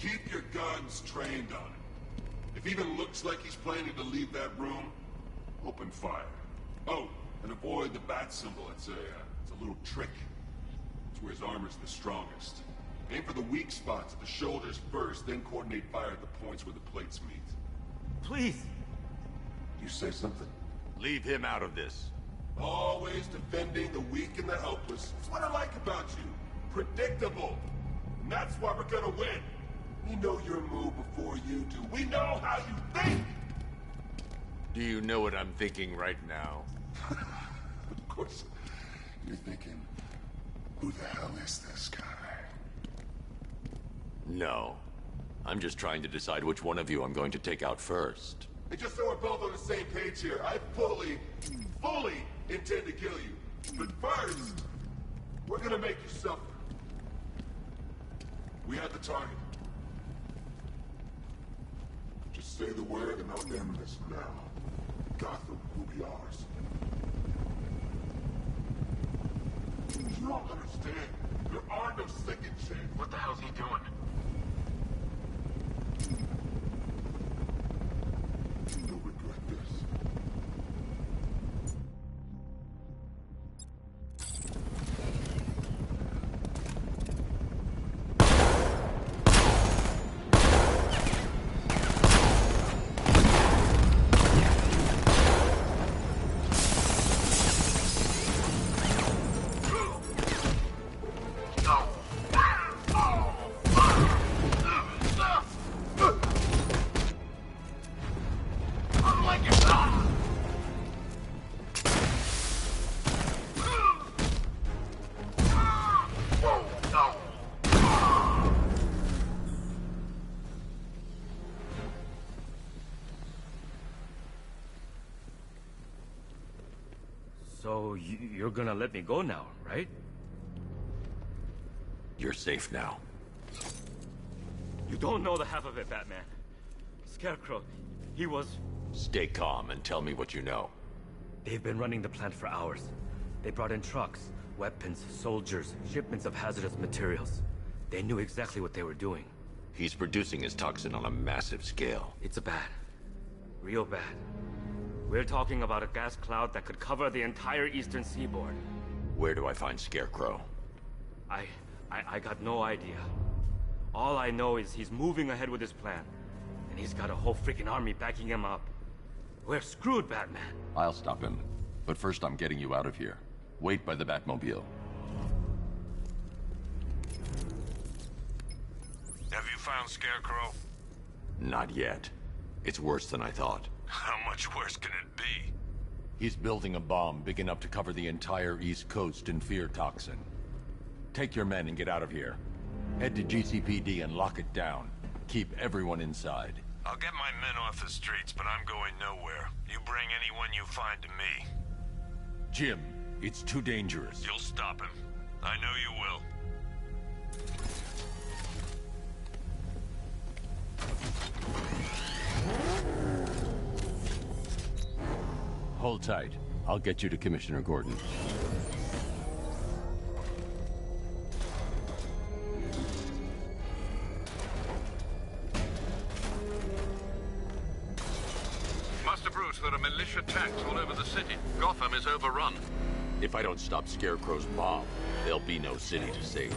Keep your guns trained on him. If he even looks like he's planning to leave that room, open fire. Oh, and avoid the bat symbol. It's a little trick. It's where his armor's the strongest. Aim for the weak spots at the shoulders first, then coordinate fire at the points where the plates meet. Please! You say something? Leave him out of this. Always defending the weak and the helpless. That's what I like about you. Predictable. And that's why we're gonna win. We know your move before you do. We know how you think! Do you know what I'm thinking right now? Of course. You're thinking, who the hell is this guy? No. I'm just trying to decide which one of you I'm going to take out first. And just so we're both on the same page here, I fully intend to kill you. But first, we're gonna make you suffer. We have the target. Just say the word and I'll end this now. Gotham will be ours. You don't understand. There are no second chances. What the hell's he doing? You'll regret this. So, you're gonna let me go now, right? You're safe now. You don't know the half of it, Batman. Scarecrow, he was... Stay calm and tell me what you know. They've been running the plant for hours. They brought in trucks, weapons, soldiers, shipments of hazardous materials. They knew exactly what they were doing. He's producing his toxin on a massive scale. It's bad. Real bad. We're talking about a gas cloud that could cover the entire eastern seaboard. Where do I find Scarecrow? I got no idea. All I know is he's moving ahead with his plan. And he's got a whole freaking army backing him up. We're screwed, Batman. I'll stop him. But first I'm getting you out of here. Wait by the Batmobile. Have you found Scarecrow? Not yet. It's worse than I thought. How much worse can it be? He's building a bomb big enough to cover the entire East Coast in fear toxin. Take your men and get out of here. Head to GCPD and lock it down. Keep everyone inside. I'll get my men off the streets, but I'm going nowhere. You bring anyone you find to me. Jim, it's too dangerous. You'll stop him. I know you will. Hold tight. I'll get you to Commissioner Gordon. Master Bruce, there are militia tanks all over the city. Gotham is overrun. If I don't stop Scarecrow's bomb, there'll be no city to save.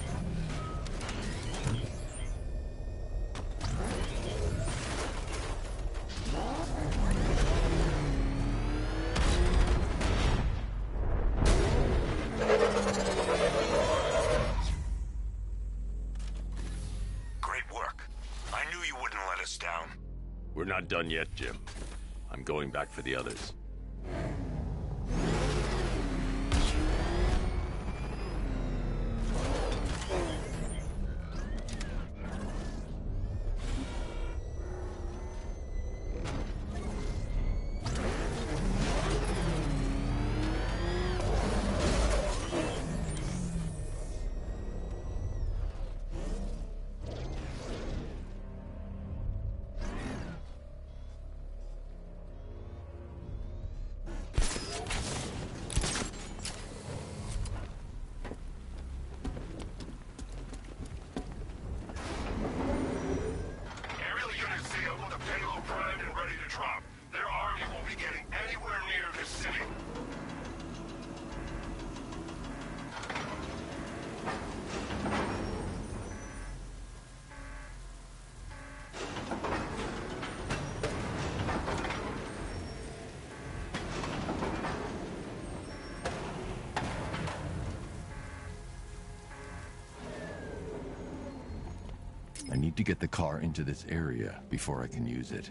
Great work. I knew you wouldn't let us down. We're not done yet, Jim. I'm going back for the others. I need to get the car into this area before I can use it.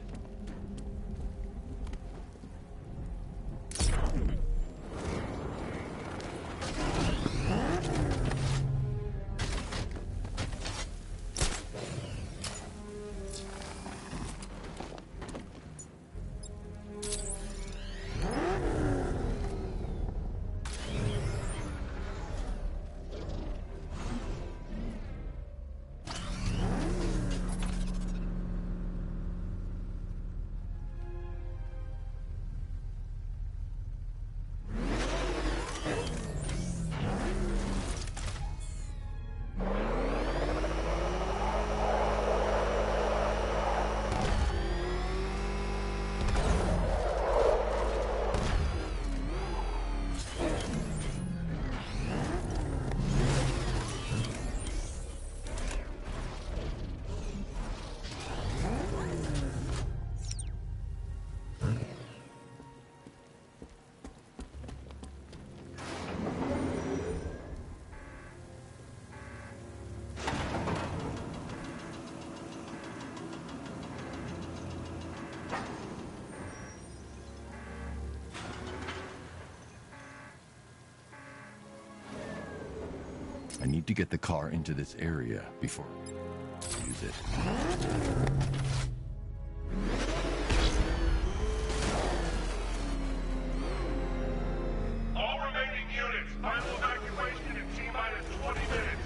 I need to get the car into this area before I use it. All remaining units, final evacuation in T-minus 20 minutes.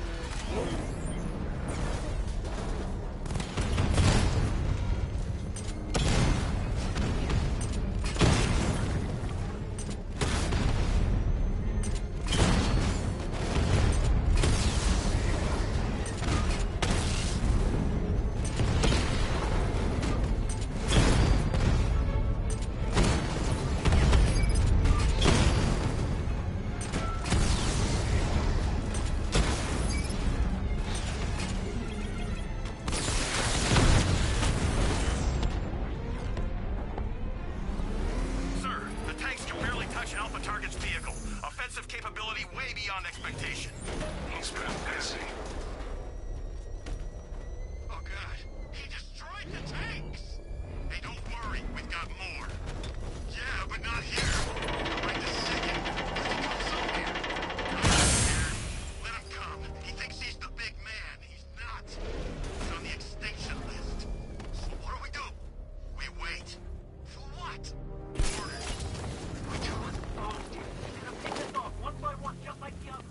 Expectation. He's been busy. Oh god, he destroyed the tanks! Hey, don't worry, we've got more. Yeah, but not here. Right this second. He comes up here. I'm not scared. Let him come. He thinks he's the big man. He's not. He's on the extinction list. So what do? We wait. For what? Orders. We do it. Oh, dear. He's gonna pick us off one by one, just like the others.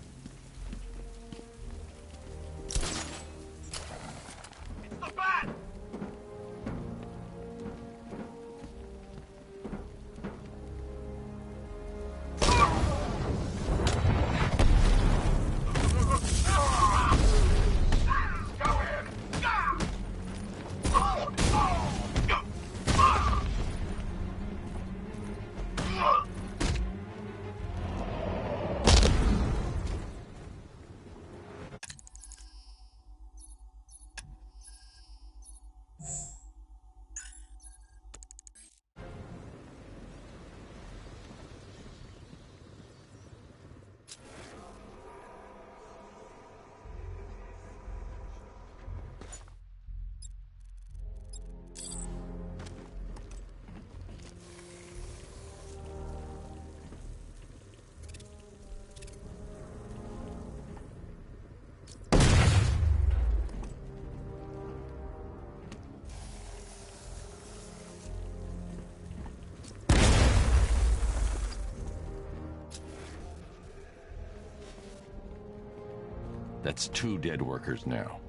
That's 2 dead workers now.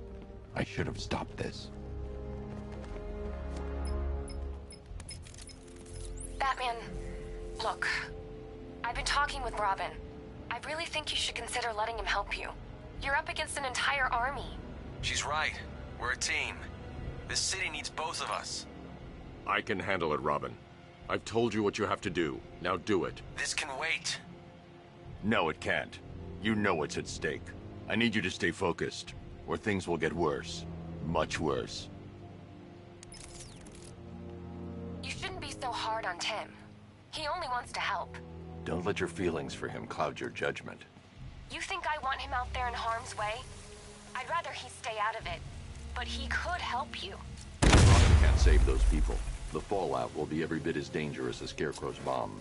I should have stopped this. Batman, look. I've been talking with Robin. I really think you should consider letting him help you. You're up against an entire army. She's right. We're a team. This city needs both of us. I can handle it, Robin. I've told you what you have to do. Now do it. This can wait. No, it can't. You know what's at stake. I need you to stay focused, or things will get worse. Much worse. You shouldn't be so hard on Tim. He only wants to help. Don't let your feelings for him cloud your judgment. You think I want him out there in harm's way? I'd rather he stay out of it. but he could help you. Robin can't save those people. The fallout will be every bit as dangerous as Scarecrow's bomb.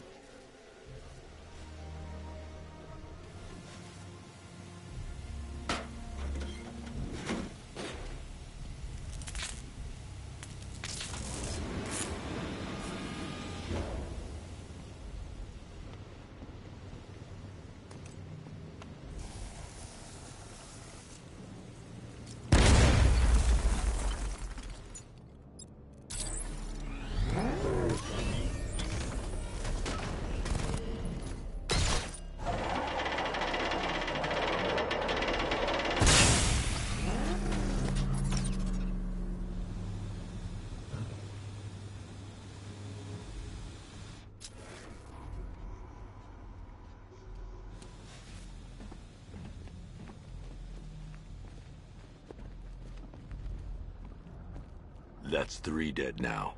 That's 3 dead now.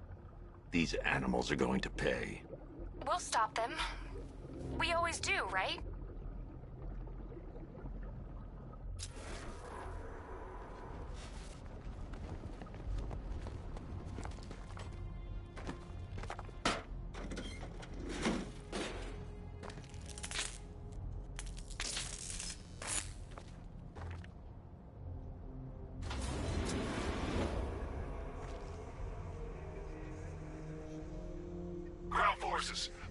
These animals are going to pay. We'll stop them. We always do, right?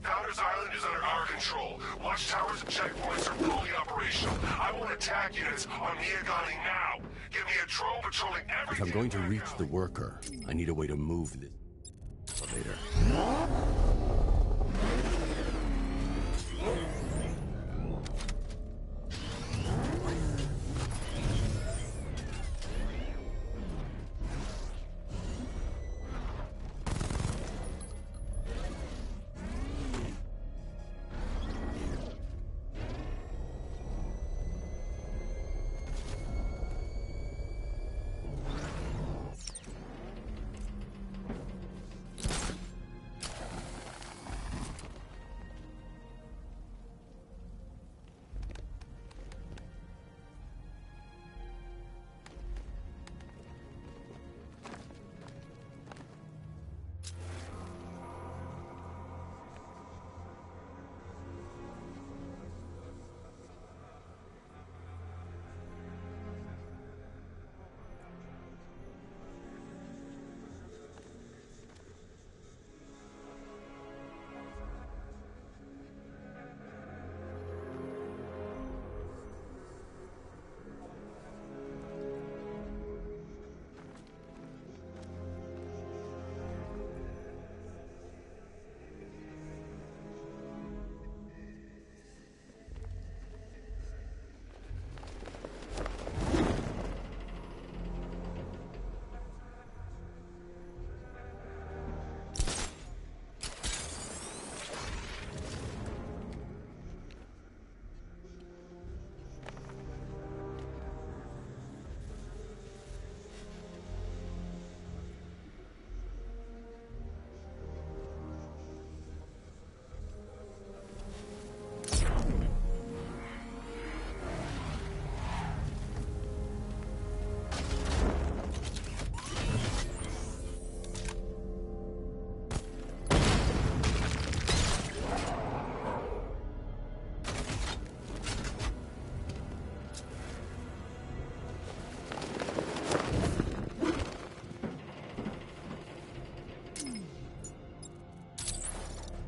Founders Island is under our control. Watchtowers and checkpoints are fully operational. I want attack units on Miagani now. Give me a drone patrolling everything. If I'm going to reach the worker, I need a way to move this elevator.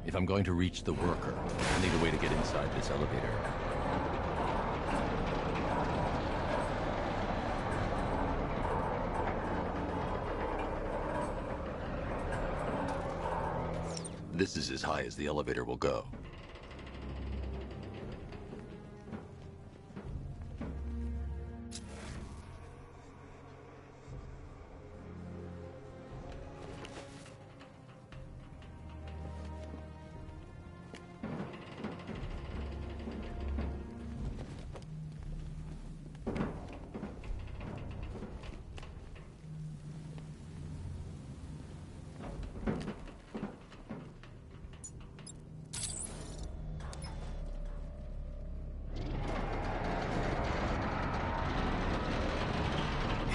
If I'm going to reach the worker, I need a way to get inside this elevator. This is as high as the elevator will go.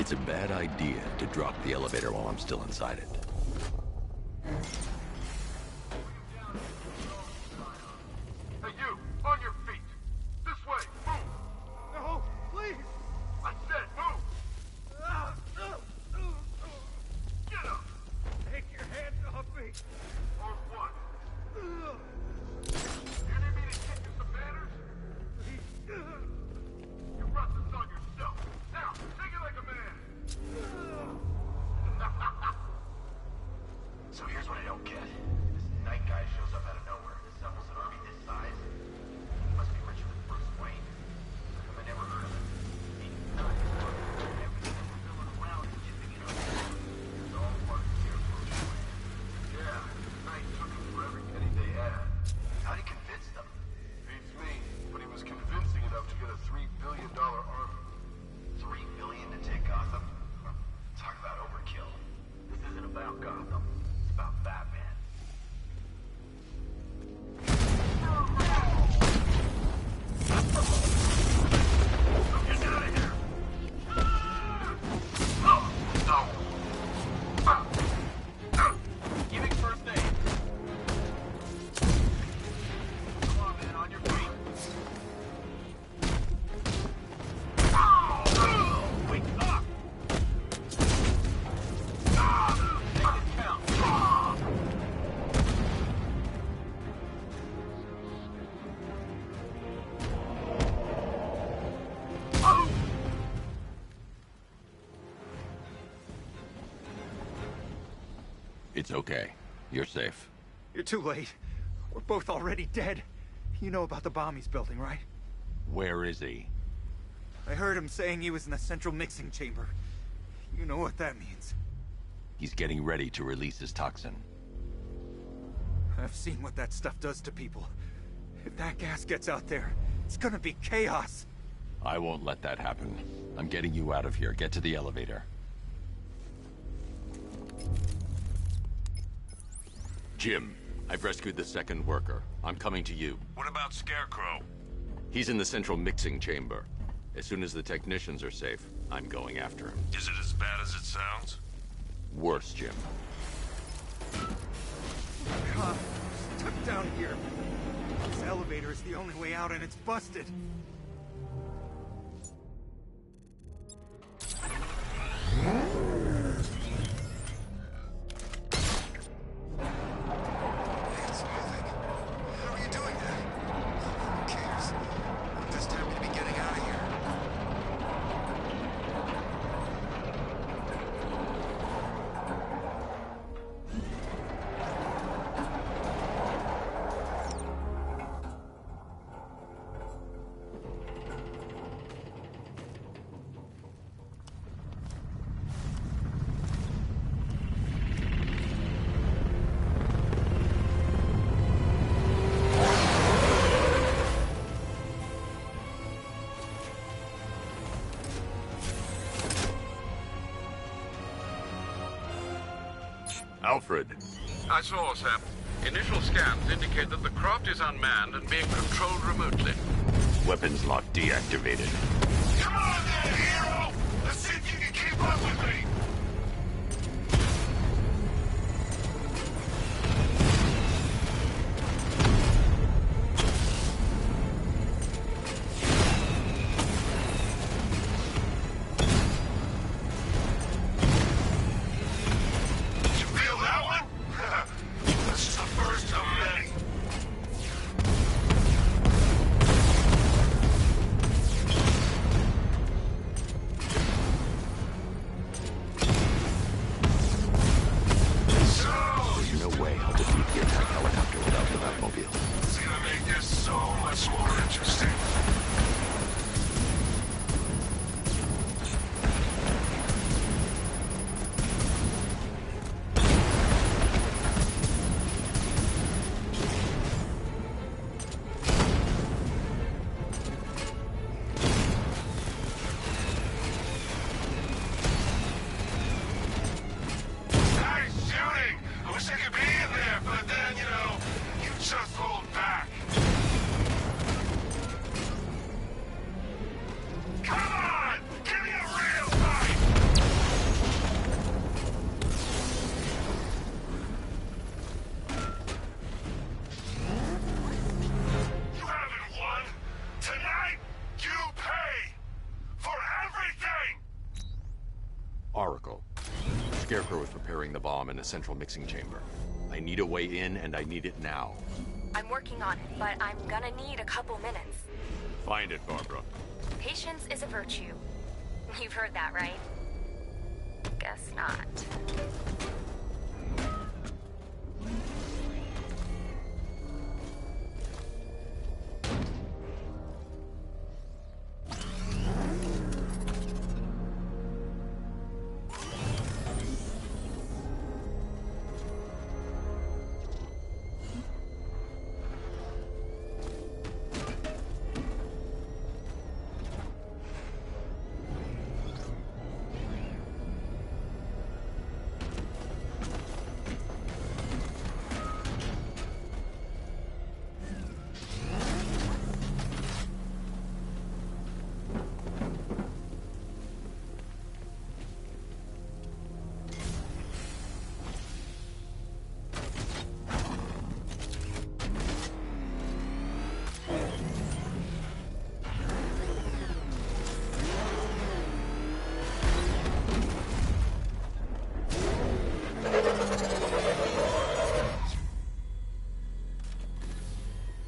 It's a bad idea to drop the elevator while I'm still inside it. Hey, you! On your feet! This way! Move! No, please! I said move! Get up! Take your hands off me! Or what? You need me to kick you some manners? You brought this on yourself. Now, take it like a man! So here's what I don't get. This night guy shows up out of nowhere and assembles an army this size. He must be richer than Bruce Wayne. How come I never heard of him? He's nuts. Everything we're building around is chipping in on him. It's all part of the territory plan. Yeah, Knight took him for every penny they had. How'd he convince them? Beats me, but he was convincing enough to get a $3 billion army. $3 billion to take Gotham? Talk about overkill. This isn't about Gotham. It's about Batman. Get out of here! Giving first aid. Come on, man, on your feet. Wake up! Make this count. It's okay. You're safe. You're too late. We're both already dead. You know about the bomb he's building, right? Where is he? I heard him saying he was in the central mixing chamber. You know what that means. He's getting ready to release his toxin. I've seen what that stuff does to people. If that gas gets out there, it's gonna be chaos. I won't let that happen. I'm getting you out of here. Get to the elevator. Jim, I've rescued the second worker. I'm coming to you. What about Scarecrow? He's in the central mixing chamber. As soon as the technicians are safe, I'm going after him. Is it as bad as it sounds? Worse, Jim. God, stuck down here. This elevator is the only way out and it's busted. How are you doing that? Who cares? This time we're gonna be getting out of here. Alfred. I saw, Sam. Initial scans indicate that the craft is unmanned and being controlled remotely. Weapons lock deactivated. Come on there, hero! Let's see if you can keep up with me! You feel that one? This is the first of many. Scarecrow is preparing the bomb in a central mixing chamber. I need a way in, and I need it now. I'm working on it, but I'm gonna need a couple minutes. Find it, Barbara. Patience is a virtue. You've heard that, right? Guess not.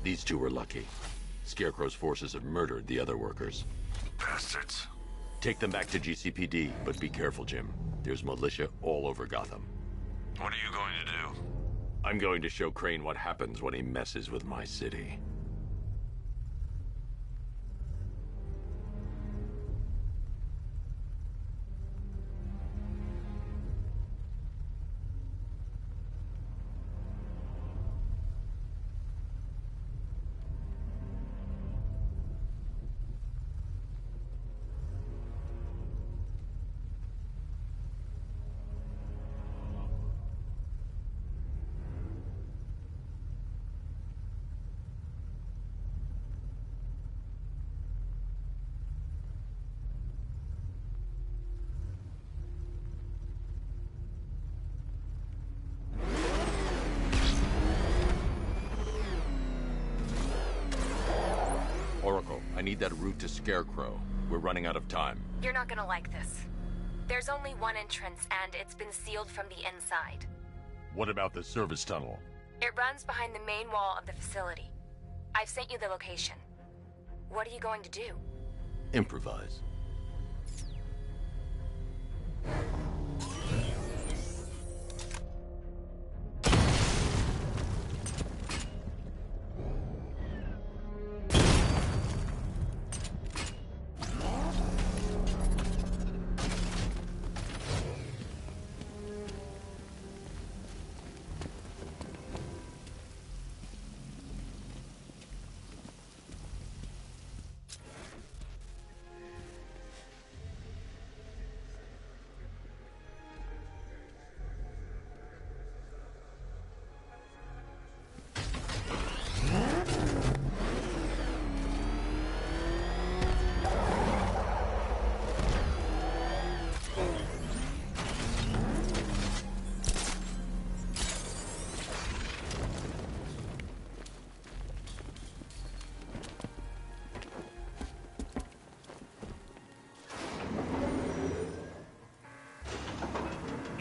These two were lucky. Scarecrow's forces have murdered the other workers. Bastards. Take them back to GCPD, but be careful, Jim. There's militia all over Gotham. What are you going to do? I'm going to show Crane what happens when he messes with my city. Oracle, I need that route to Scarecrow. We're running out of time. You're not gonna like this. There's only one entrance, and it's been sealed from the inside. What about the service tunnel? It runs behind the main wall of the facility. I've sent you the location. What are you going to do? Improvise.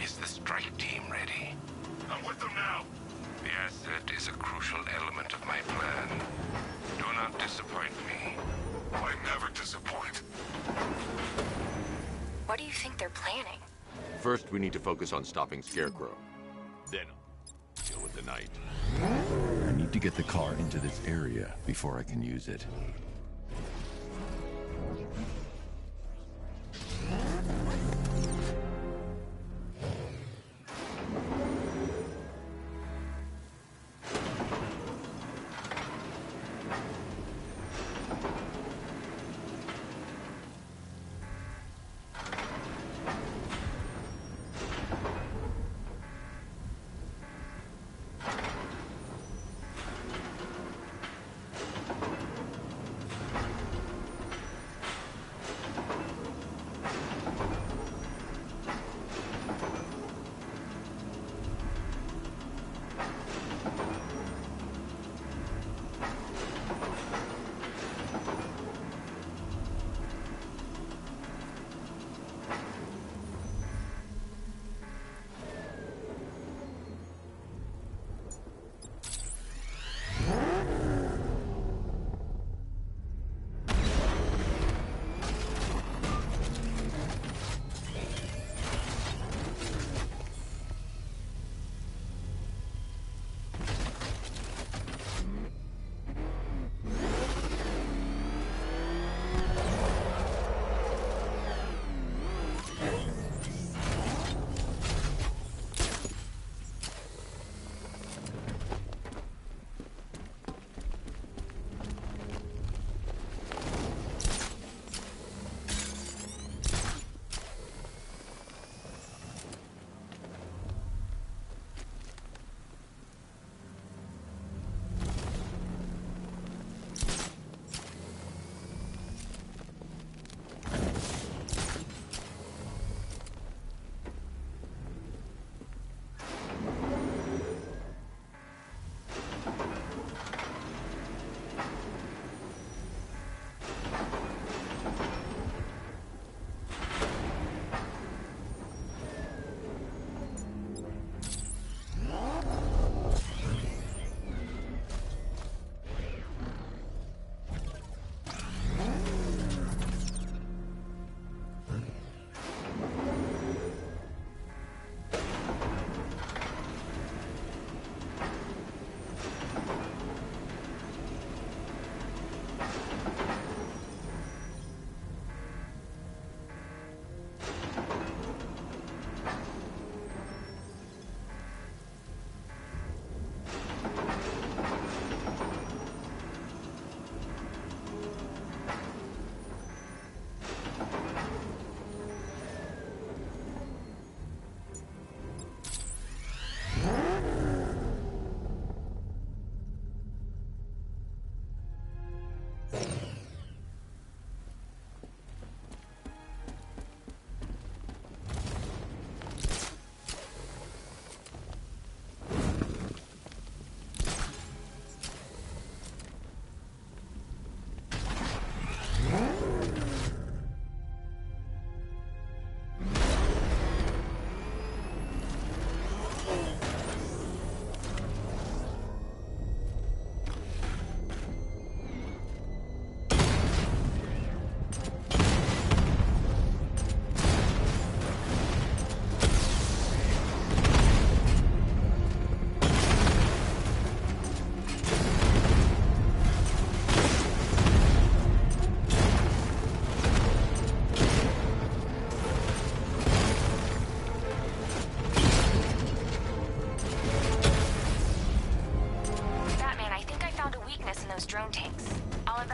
Is the strike team ready? I'm with them now. The asset is a crucial element of my plan. Do not disappoint me. I never disappoint. What do you think they're planning? First, we need to focus on stopping Scarecrow. Then, deal with the night. I need to get the car into this area before I can use it.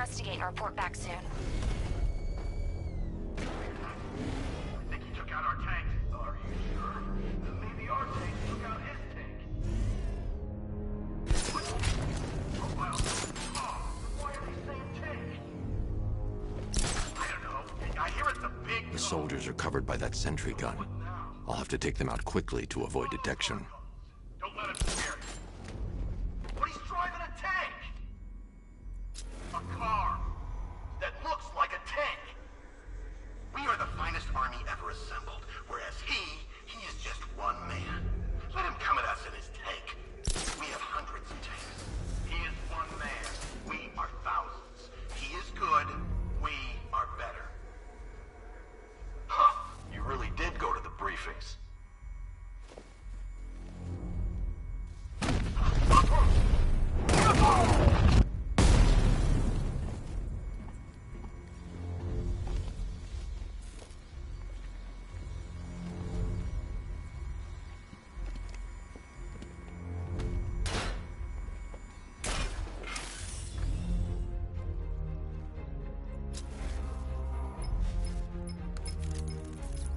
investigate and report back soon. I think he took out our tank. Are you sure? Then maybe our tank took out his tank. What? Oh, well. Oh, why are they saying tank? I don't know. I hear it's a big... The soldiers are covered by that sentry gun. I'll have to take them out quickly to avoid detection. Don't let him scare you. But he's driving a tank! A car that looks like a tank. We are the finest army ever assembled, whereas he is just one man. Let him come at us in his tank. We have hundreds of tanks. He is one man. We are thousands. He is good. We are better. Huh. You really did go to the briefings.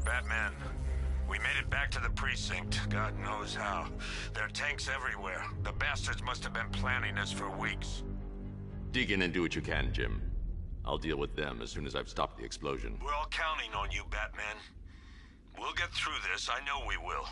Batman, we made it back to the precinct, God knows how. There are tanks everywhere. The bastards must have been planning this for weeks. Dig in and do what you can, Jim. I'll deal with them as soon as I've stopped the explosion. We're all counting on you, Batman. We'll get through this, I know we will.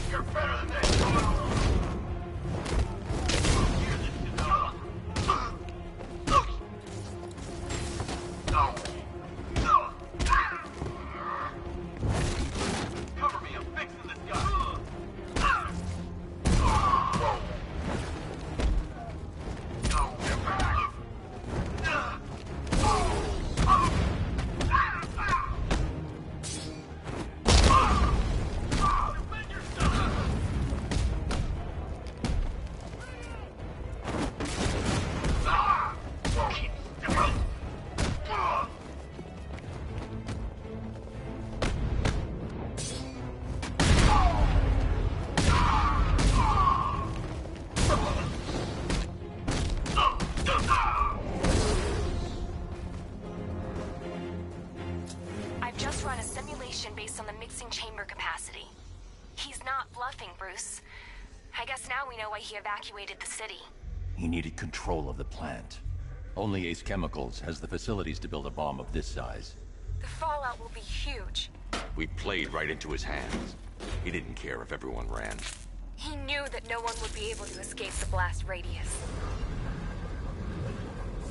You're better than this! Hear this, Janela. Cover me, I'm fixing this guy! I've just run a simulation based on the mixing chamber capacity. He's not bluffing, Bruce. I guess now we know why he evacuated the city. He needed control of the plant. Only Ace Chemicals has the facilities to build a bomb of this size. The fallout will be huge. We played right into his hands. He didn't care if everyone ran. He knew that no one would be able to escape the blast radius.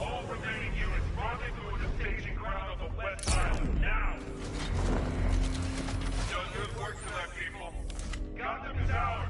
All remaining units rendezvous at the staging ground of the West Island, now! Done good work tonight, people. Gotham is ours!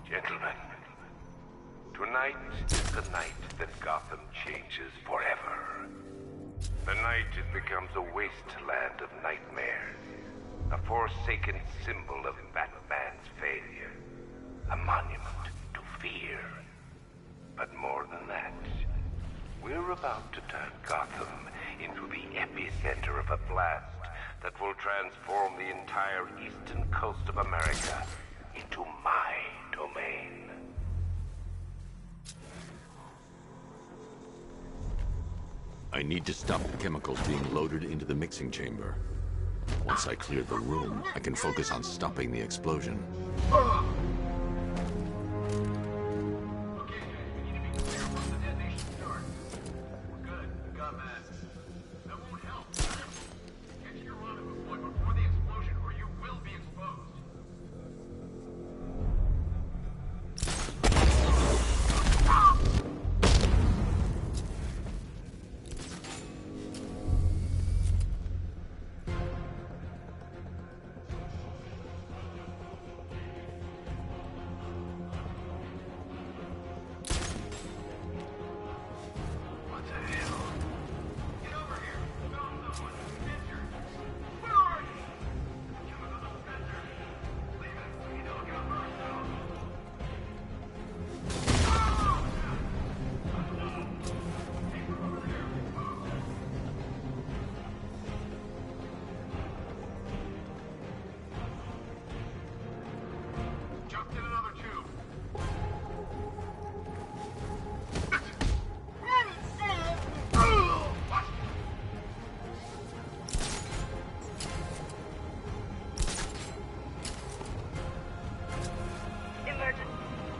Gentlemen, tonight is the night that Gotham changes forever. The night it becomes a wasteland of nightmares, a forsaken symbol of Batman's failure, a monument to fear. But more than that, we're about to turn Gotham into the epicenter of a blast that will transform the entire eastern coast of America into my domain. I need to stop the chemicals being loaded into the mixing chamber. Once I clear the room, I can focus on stopping the explosion.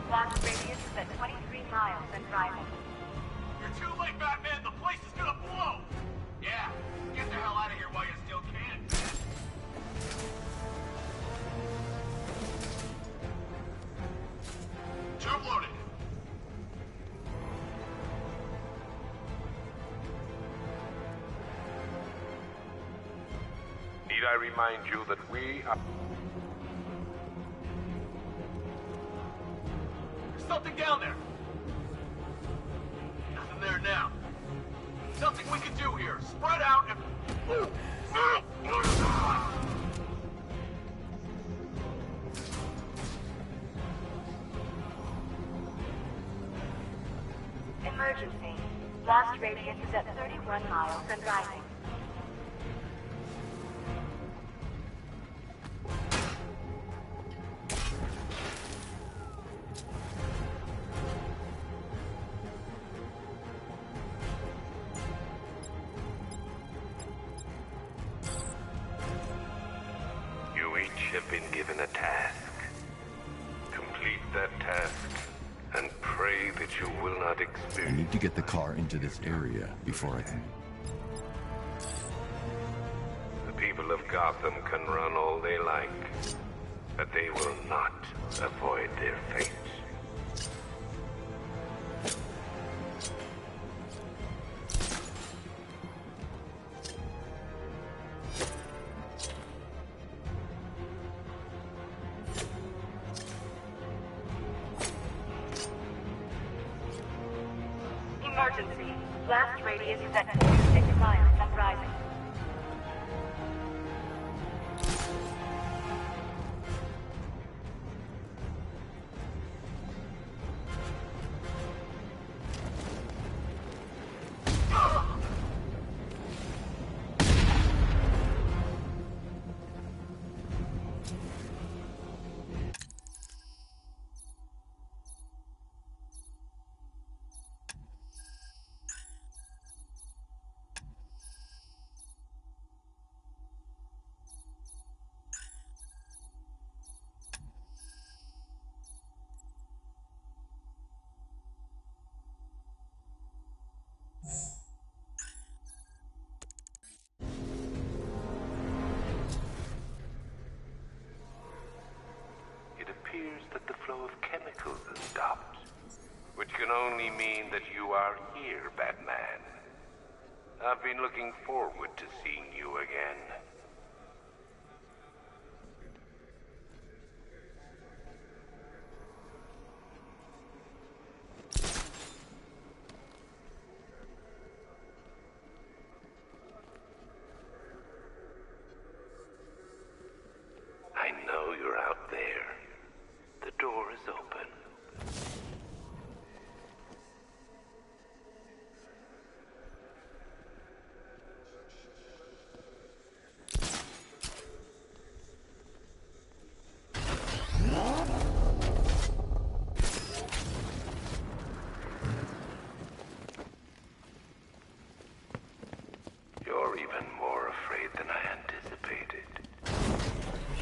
Blast radius is at 23 miles and rising. You're too late, Batman! The place is gonna blow! Yeah, get the hell out of here while you still can, man. Tube loaded. Need I remind you that we are... There's something down there. Nothing there now. Something we can do here. Spread out and... Emergency. Blast radius is at 31 miles and rising. have been given a task. Complete that task, and pray that you will not I experience... need to get the car into this area before I can... The people of Gotham can run all they like, but they will not avoid their fate. Emergency. Blast radius is at 46 miles and rising. It appears that the flow of chemicals has stopped, which can only mean that you are here, Batman. I've been looking forward to seeing you again. I know you're out there. The door is open. You're even more afraid than I anticipated.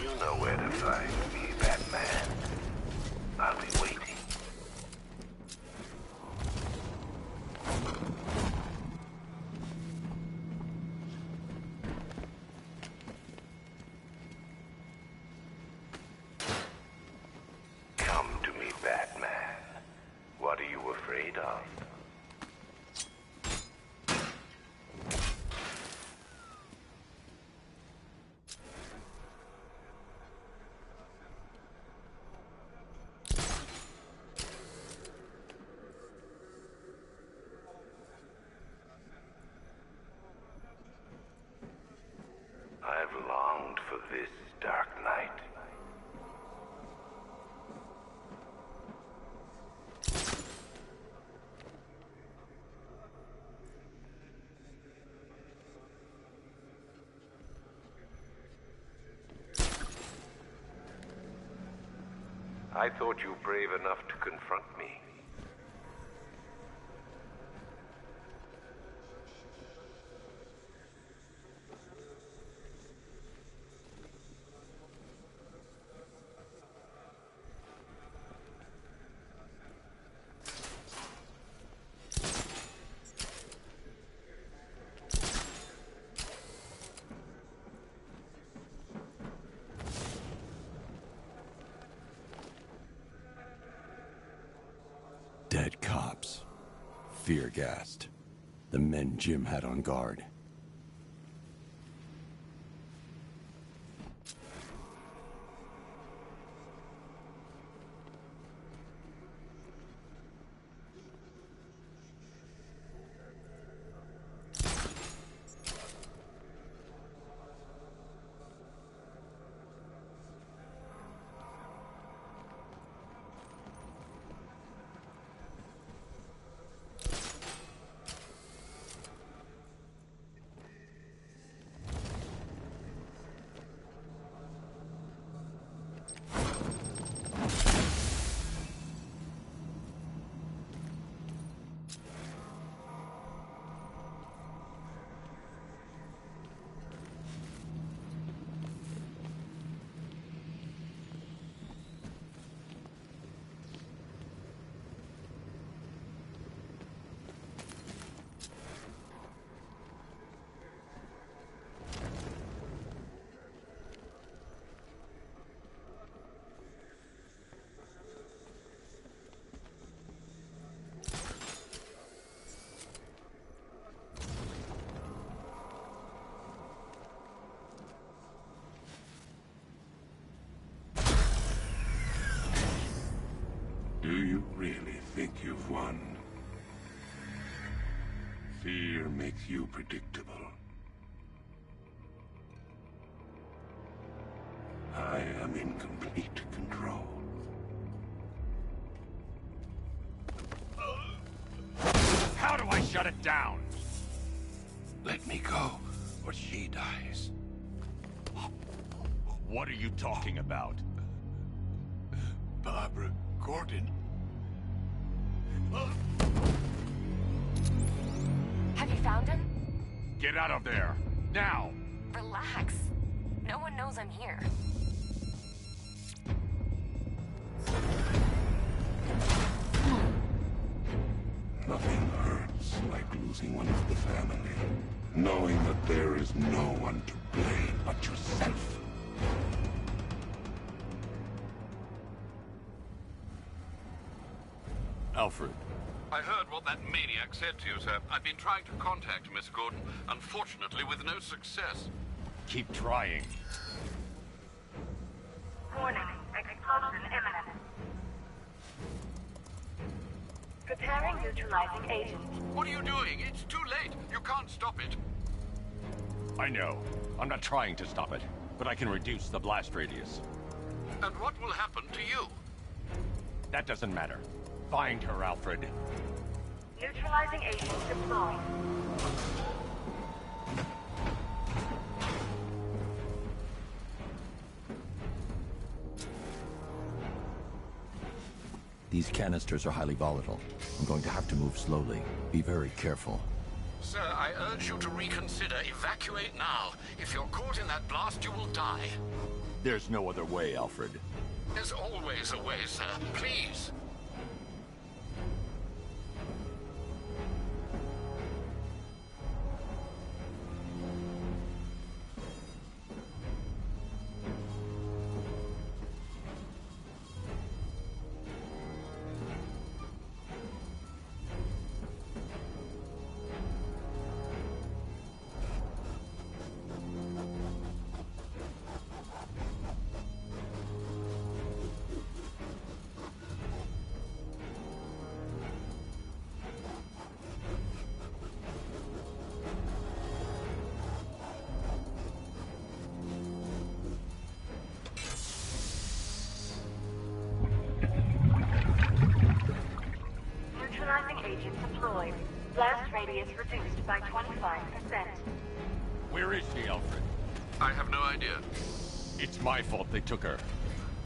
You know where to find me, Batman. I'll be waiting. Come to me, Batman. What are you afraid of? I've longed for this dark night. I thought you brave enough to confront me. Dead cops. Fear-gassed. The men Jim had on guard. really think you've won? Fear makes you predictable. I am in complete control. How do I shut it down? Let me go, or she dies. What are you talking about? Barbara Gordon. Have you found him? Get out of there! Now! Relax. No one knows I'm here. Nothing hurts like losing one of the family. Knowing that there is no one to blame but yourself. Alfred. I heard what that maniac said to you, sir. I've been trying to contact Miss Gordon, unfortunately with no success. Keep trying. Warning, explosion imminent. Preparing neutralizing agent. What are you doing? It's too late. You can't stop it. I know. I'm not trying to stop it, but I can reduce the blast radius. And what will happen to you? That doesn't matter. Find her, Alfred. Neutralizing agent deployed. These canisters are highly volatile. I'm going to have to move slowly. Be very careful. Sir, I urge you to reconsider. Evacuate now. If you're caught in that blast, you will die. There's no other way, Alfred. There's always a way, sir. Please. Agent deployed. Blast radius reduced by 25%. Where is she, Alfred? I have no idea. It's my fault they took her.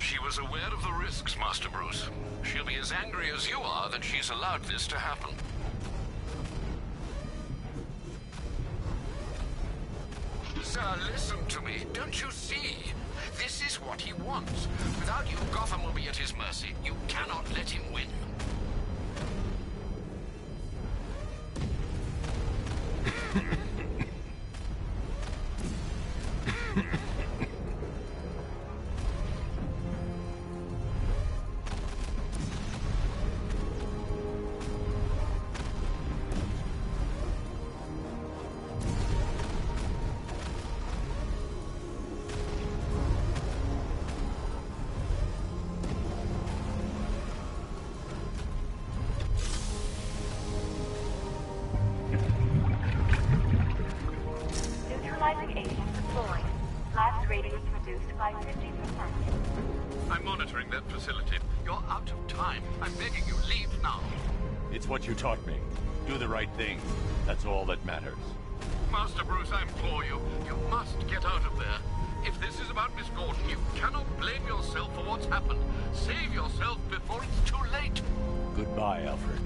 She was aware of the risks, Master Bruce. She'll be as angry as you are that she's allowed this to happen. Sir, listen to me. Don't you see? This is what he wants. Without you, Gotham will be at his mercy. You cannot let him win. I'm monitoring that facility. You're out of time. I'm begging you, leave now. It's what you taught me. Do the right thing. That's all that matters. Master Bruce, I implore you. You must get out of there. If this is about Miss Gordon, you cannot blame yourself for what's happened. Save yourself before it's too late. Goodbye, Alfred.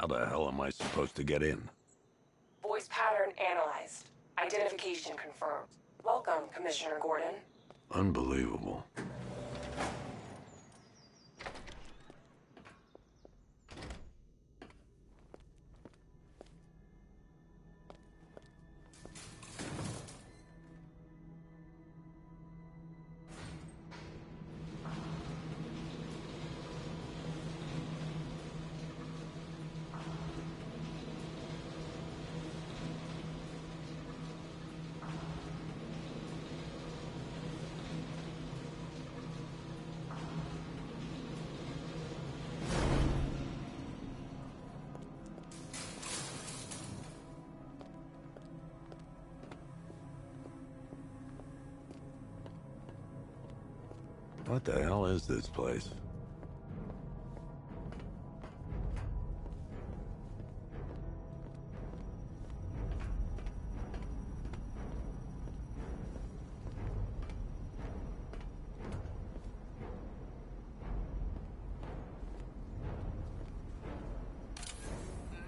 the hell am I supposed to get in? Voice pattern analyzed. Identification confirmed. Welcome, Commissioner Gordon. Unbelievable. What the hell is this place?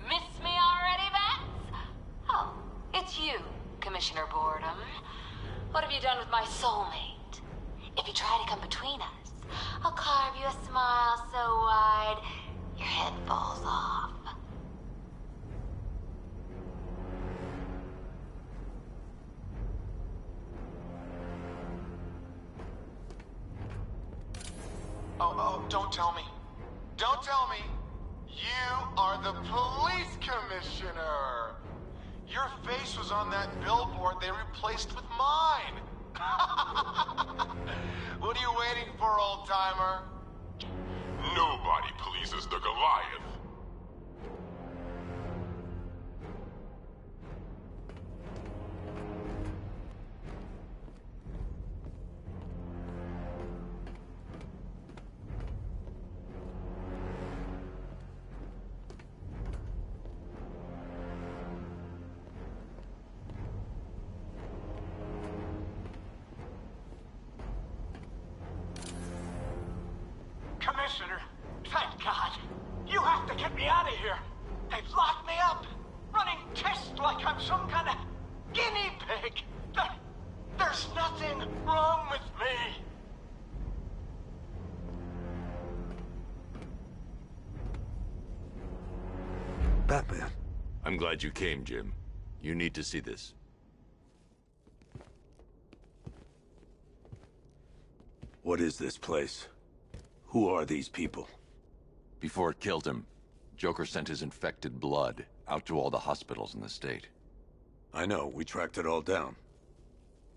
Miss me already, Bats? Oh, it's you, Commissioner Boredom. What have you done with my soulmate? If you try to come between us, I'll carve you a smile so wide, your head falls off. Oh, don't tell me. Don't tell me. You are the police commissioner. Your face was on that billboard they replaced with mine. What are you waiting for, old-timer? Nobody pleases the Goliath. Commissioner, thank God. You have to get me out of here. They've locked me up, running tests like I'm some kind of guinea pig. There's nothing wrong with me. Batman. I'm glad you came, Jim. You need to see this. What is this place? Who are these people? Before it killed him, Joker sent his infected blood out to all the hospitals in the state. I know, we tracked it all down.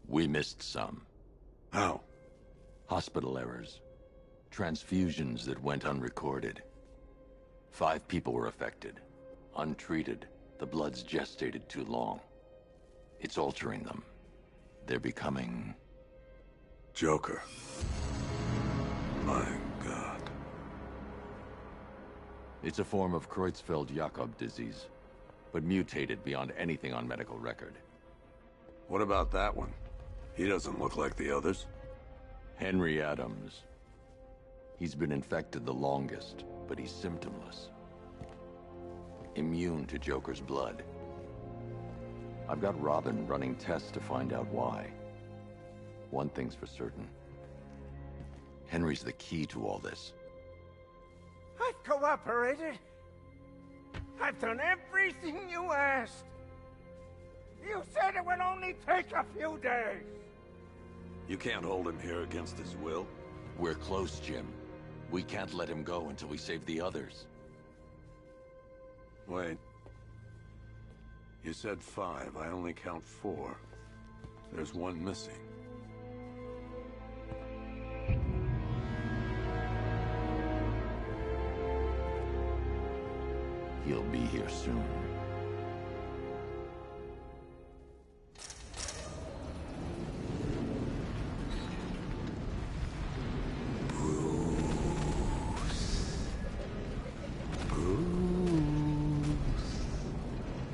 We missed some. How? Hospital errors. Transfusions that went unrecorded. 5 people were affected. Untreated, the blood's gestated too long. It's altering them. They're becoming... Joker. My God. It's a form of Creutzfeldt-Jakob disease, but mutated beyond anything on medical record. What about that one? He doesn't look like the others. Henry Adams. He's been infected the longest, but he's symptomless. Immune to Joker's blood. I've got Robin running tests to find out why. One thing's for certain. Henry's the key to all this. I've cooperated. I've done everything you asked. You said it would only take a few days. You can't hold him here against his will? We're close, Jim. We can't let him go until we save the others. Wait. You said 5. I only count 4. There's one missing. He'll be here soon.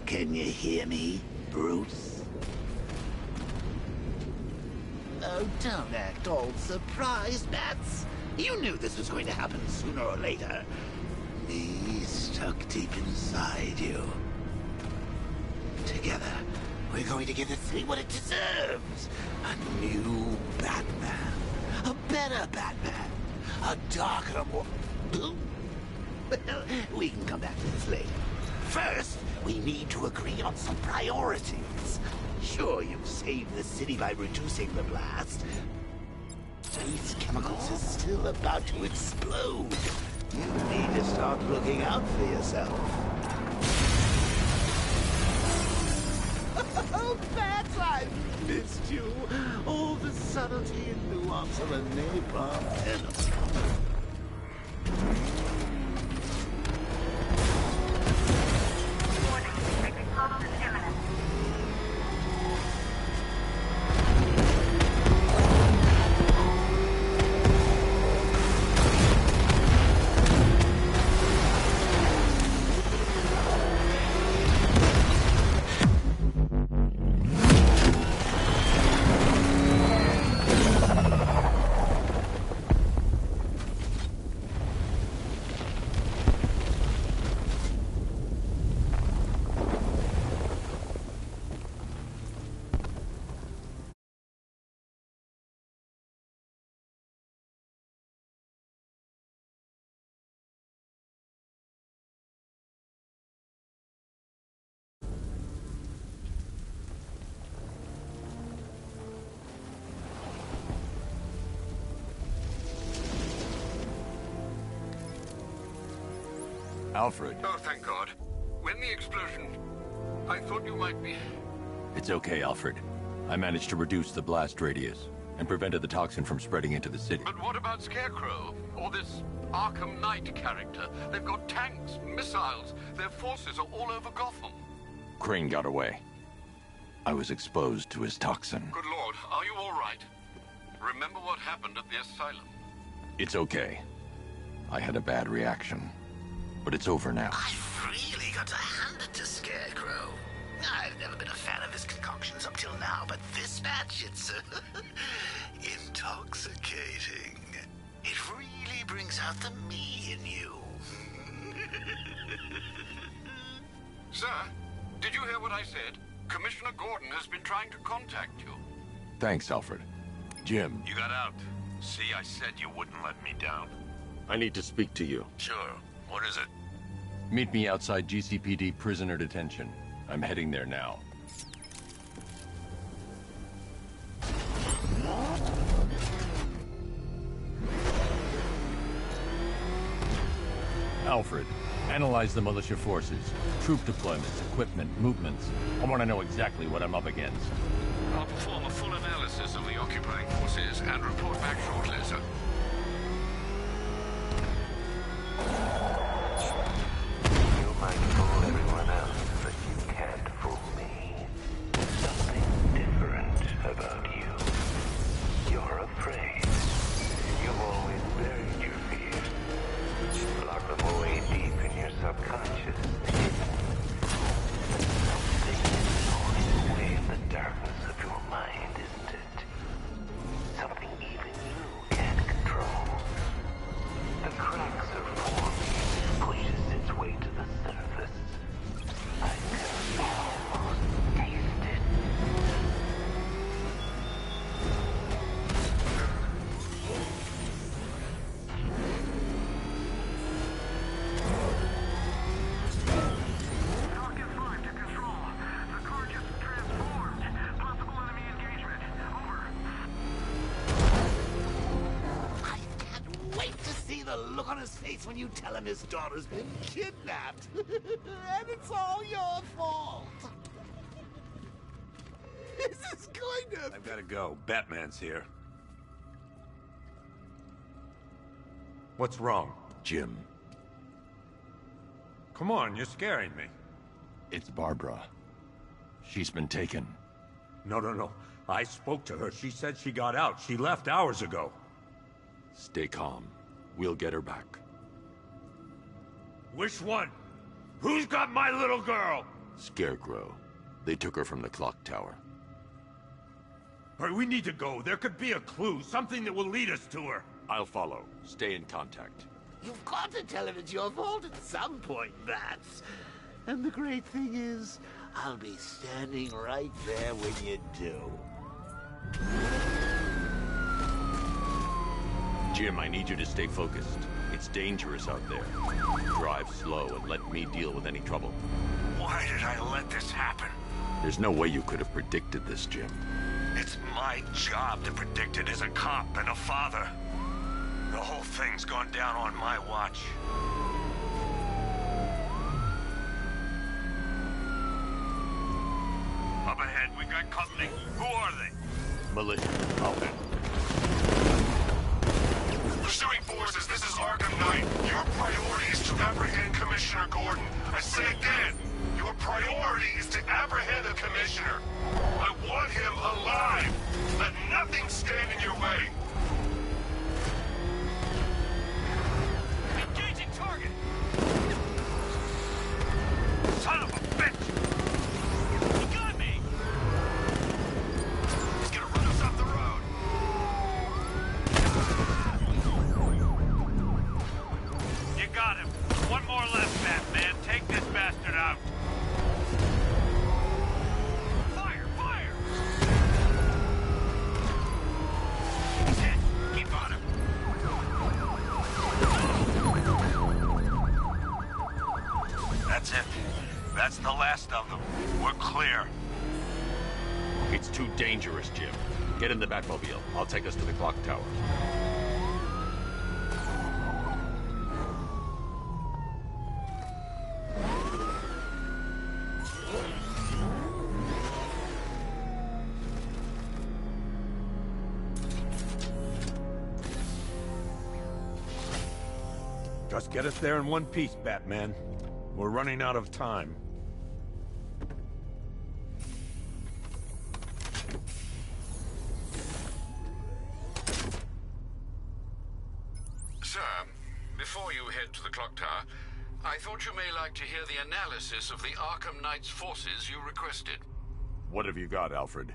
Can you hear me, Bruce? Oh, don't act all surprised, Bats. You knew this was going to happen sooner or later. Mr. tucked deep inside you. Together, we're going to give the city what it deserves. A new Batman. A better Batman. A darker, more... Well, we can come back to this later. First, we need to agree on some priorities. Sure, you've saved the city by reducing the blast. These chemicals is still about to explode. You need to start looking out for yourself. Oh, Bats, I've missed you. All the subtlety and nuance of a napalm enemy. Alfred. Oh, thank God. When the explosion... I thought you might be... It's okay, Alfred. I managed to reduce the blast radius and prevented the toxin from spreading into the city. But what about Scarecrow? Or this Arkham Knight character? They've got tanks, missiles. Their forces are all over Gotham. Crane got away. I was exposed to his toxin. Good Lord, are you all right? Remember what happened at the asylum? It's okay. I had a bad reaction. But it's over now. I've really got to hand it to Scarecrow. I've never been a fan of his concoctions up till now, but this batch, it's intoxicating. It really brings out the me in you. Sir, did you hear what I said? Commissioner Gordon has been trying to contact you. Thanks, Alfred. Jim. You got out. See, I said you wouldn't let me down. I need to speak to you. Sure. What is it? Meet me outside GCPD prisoner detention. I'm heading there now. Alfred, analyze the militia forces, troop deployments, equipment, movements. I want to know exactly what I'm up against. I'll perform a full analysis of the occupying forces and report back shortly, sir. You might fool everyone else, but you can't fool me. Something different about you. You're afraid. You've always buried your fears. Lock them away deep in your subconscious. Something is gnawing away in the darkness of your mind, isn't it? Something even you can't control. The cracks are forming. It pushes its way to the surface. I can almost taste it. Wait to see the look on his face when you tell him his daughter's been kidnapped. And it's all your fault. This is going to... I've got to go. Batman's here. What's wrong? Jim. Come on, you're scaring me. It's Barbara. She's been taken. No. I spoke to her. She said she got out. She left hours ago. Stay calm. We'll get her back. Which one? Who's got my little girl? Scarecrow. They took her from the clock tower. All right, we need to go. There could be a clue, something that will lead us to her. I'll follow. Stay in contact. You've got to tell him it's your fault at some point, Bats. And the great thing is, I'll be standing right there when you do. Jim, I need you to stay focused. It's dangerous out there. Drive slow and let me deal with any trouble. Why did I let this happen? There's no way you could have predicted this, Jim. It's my job to predict it as a cop and a father. The whole thing's gone down on my watch. Up ahead, we got company. Who are they? Militia. I'll handle it. Pursuing forces, this is Arkham Knight. Your priority is to apprehend Commissioner Gordon. I say again, your priority is to apprehend the Commissioner. I want him alive. Let nothing stand in your way. Engaging target! Son of a bitch! He got me! He's gonna run us off the road! You got him. One more left, Batman. Take this bastard out. Fire! Fire! He's hit. Keep on him. That's it. That's the last of them. We're clear. It's too dangerous, Jim. Get in the Batmobile. I'll take us to the clock tower. Just get us there in one piece, Batman. We're running out of time. Sir, before you head to the clock tower, I thought you may like to hear the analysis of the Arkham Knight's forces you requested. What have you got, Alfred?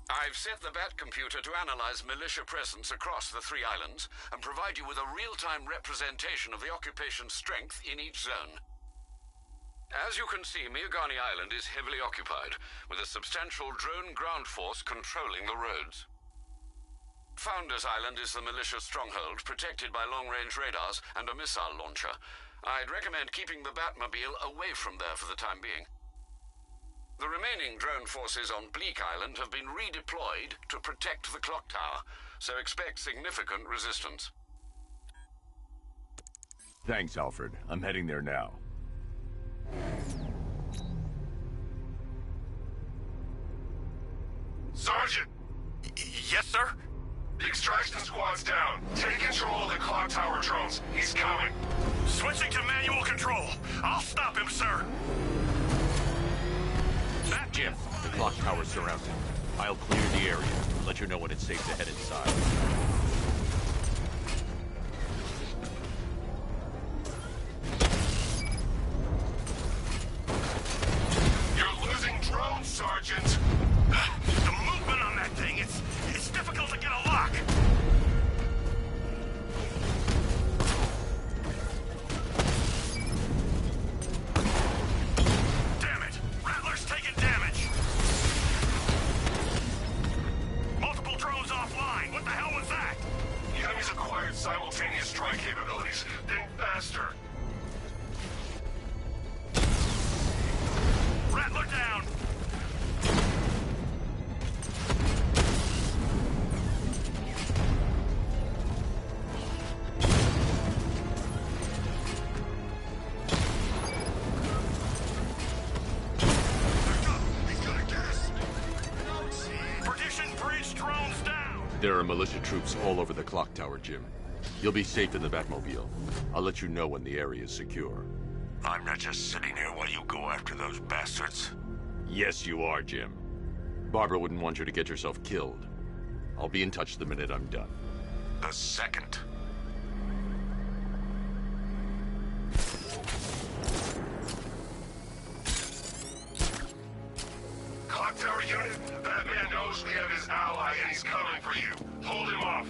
I've set the Bat computer to analyze militia presence across the 3 islands and provide you with a real-time representation of the occupation's strength in each zone. As you can see, Miagani Island is heavily occupied, with a substantial drone ground force controlling the roads. Founders Island is the militia stronghold, protected by long-range radars and a missile launcher. I'd recommend keeping the Batmobile away from there for the time being. The remaining drone forces on Bleak Island have been redeployed to protect the clock tower, so expect significant resistance. Thanks, Alfred. I'm heading there now. Sergeant! Yes, sir? The extraction squad's down. Take control of the clock tower drones. He's coming. Switching to manual control. I'll stop him, sir. Jim, the clock tower's surrounded. I'll clear the area. Let you know when it's safe to head inside. You're losing drones, Sergeant. The movement on that thing, it's difficult to get a lock. Damn it! Rattler's taking damage. Multiple drones offline. What the hell was that? The enemy's acquired simultaneous strike capabilities. Think faster. Rattler down. There are militia troops all over the clock tower, Jim. You'll be safe in the Batmobile. I'll let you know when the area is secure. I'm not just sitting here while you go after those bastards. Yes, you are, Jim. Barbara wouldn't want you to get yourself killed. I'll be in touch the minute I'm done. The second. Clock tower unit, Batman knows we have his ally and he's coming for you. Hold him off.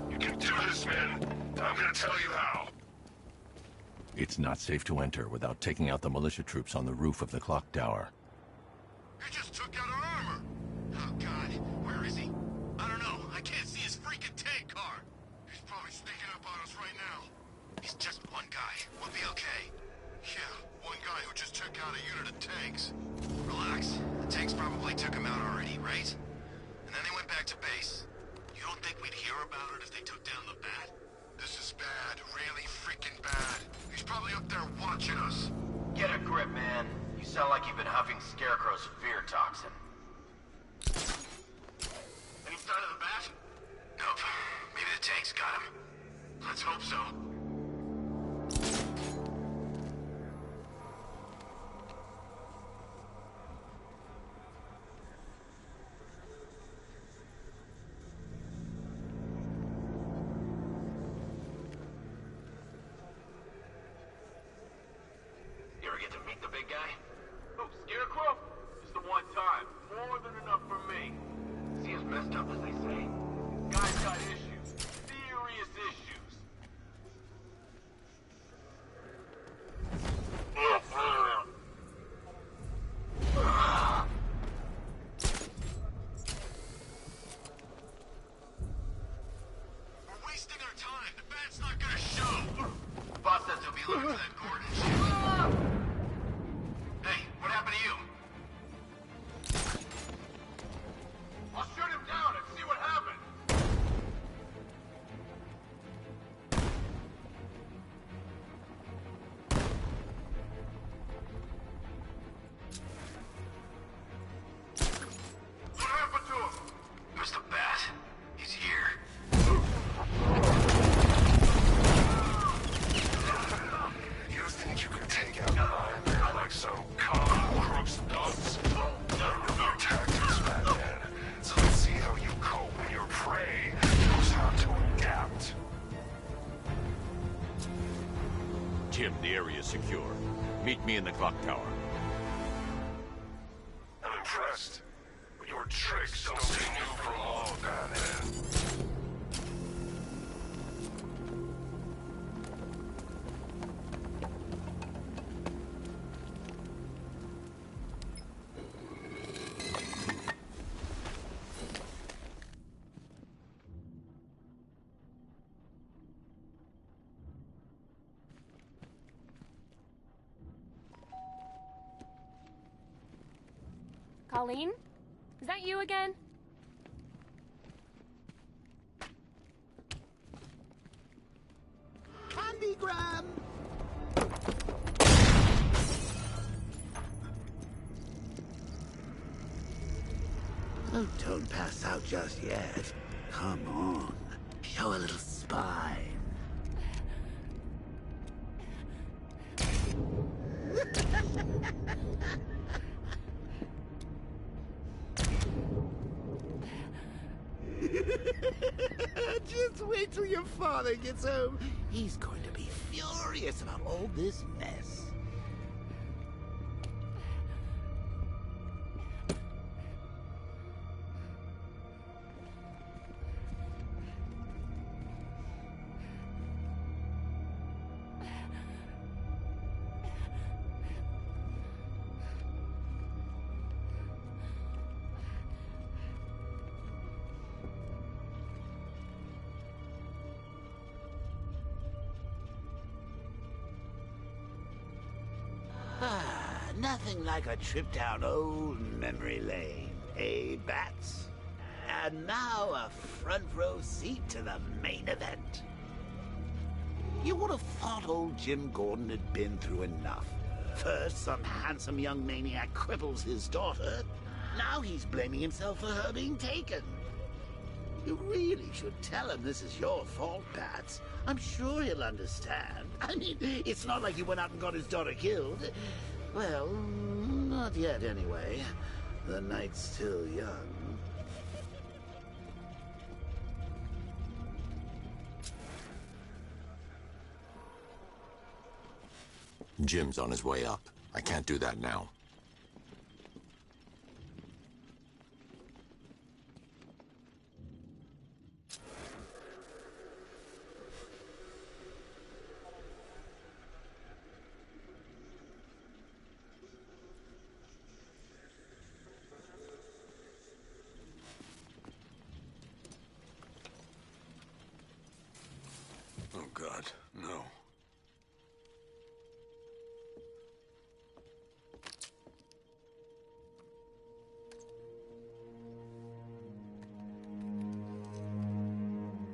You can do this, men. I'm gonna tell you how. It's not safe to enter without taking out the militia troops on the roof of the clock tower. He just took out our armor. Oh, God. Where is he? I don't know. I can't see his freaking tank car. He's probably sneaking up on us right now. He's just one guy. We'll be okay. Yeah, one guy who just took out a unit of tanks. Relax. The tanks probably took him out already, right? And then they went back to base. You don't think we'd hear about it if they took down the Bat? This is bad. Really freaking bad. He's probably up there watching us. Get a grip, man. You sound like you've been huffing Scarecrow's fear toxin. Any sign of the Bat? Nope. Maybe the tanks got him. Let's hope so. You ever get to meet the big guy? Who, Scarecrow? Just the one time. More than enough for me. Is he as messed up as they say? Guy's got issues. Serious issues. We're wasting our time. The Bat's not gonna show. Boss says he'll be looking for that Gordon shit. Hey, what happened to you? I'll shoot him down and see what happens. What happened to him? Mr. Bat, he's here. You think you can take out mine like some common crooks nuts? None of your tactics, Batman. So let's see how you cope when your prey knows how to adapt. Jim, the area is secure. Meet me in the clock tower. I'm impressed. But your tricks don't stay new for long, Batman. Colleen? Is that you again? Candygram! Oh, don't pass out just yet. Come on. Show a little spine. Just wait till your father gets home. He's going to be furious about all this mess. Nothing like a trip down old memory lane, eh, Bats? And now a front row seat to the main event. You would have thought old Jim Gordon had been through enough. First, some handsome young maniac cripples his daughter. Now he's blaming himself for her being taken. You really should tell him this is your fault, Bats. I'm sure he'll understand. I mean, it's not like you went out and got his daughter killed. Well, not yet anyway. The night's still young. Jim's on his way up. I can't do that now.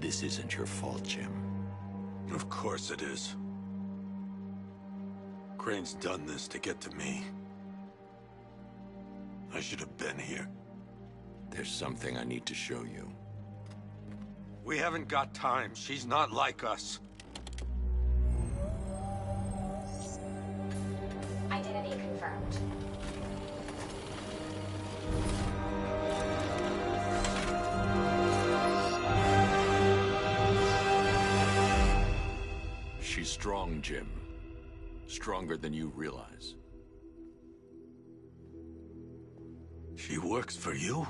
This isn't your fault, Jim. Of course it is. Crane's done this to get to me. I should have been here. There's something I need to show you. We haven't got time. She's not like us. Identity confirmed. She's strong, Jim. Stronger than you realize. She works for you?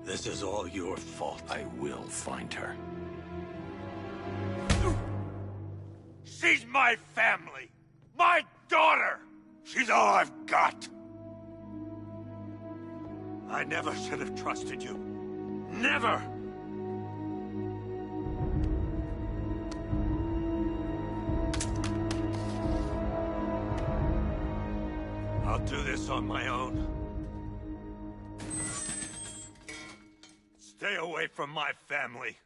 This is all your fault. I will find her. She's my family! My daughter! She's all I've got! I never should have trusted you. Never! I'll do this on my own. Stay away from my family.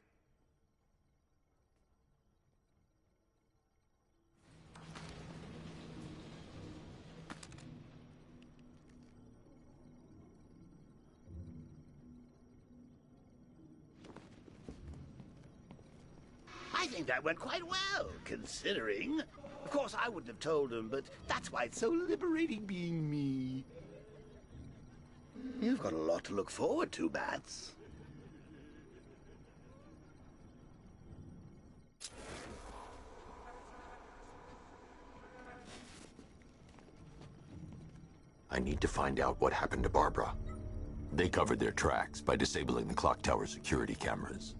I think that went quite well, considering. Of course, I wouldn't have told him, but that's why it's so liberating being me. You've got a lot to look forward to, Bats. I need to find out what happened to Barbara. They covered their tracks by disabling the clock tower security cameras.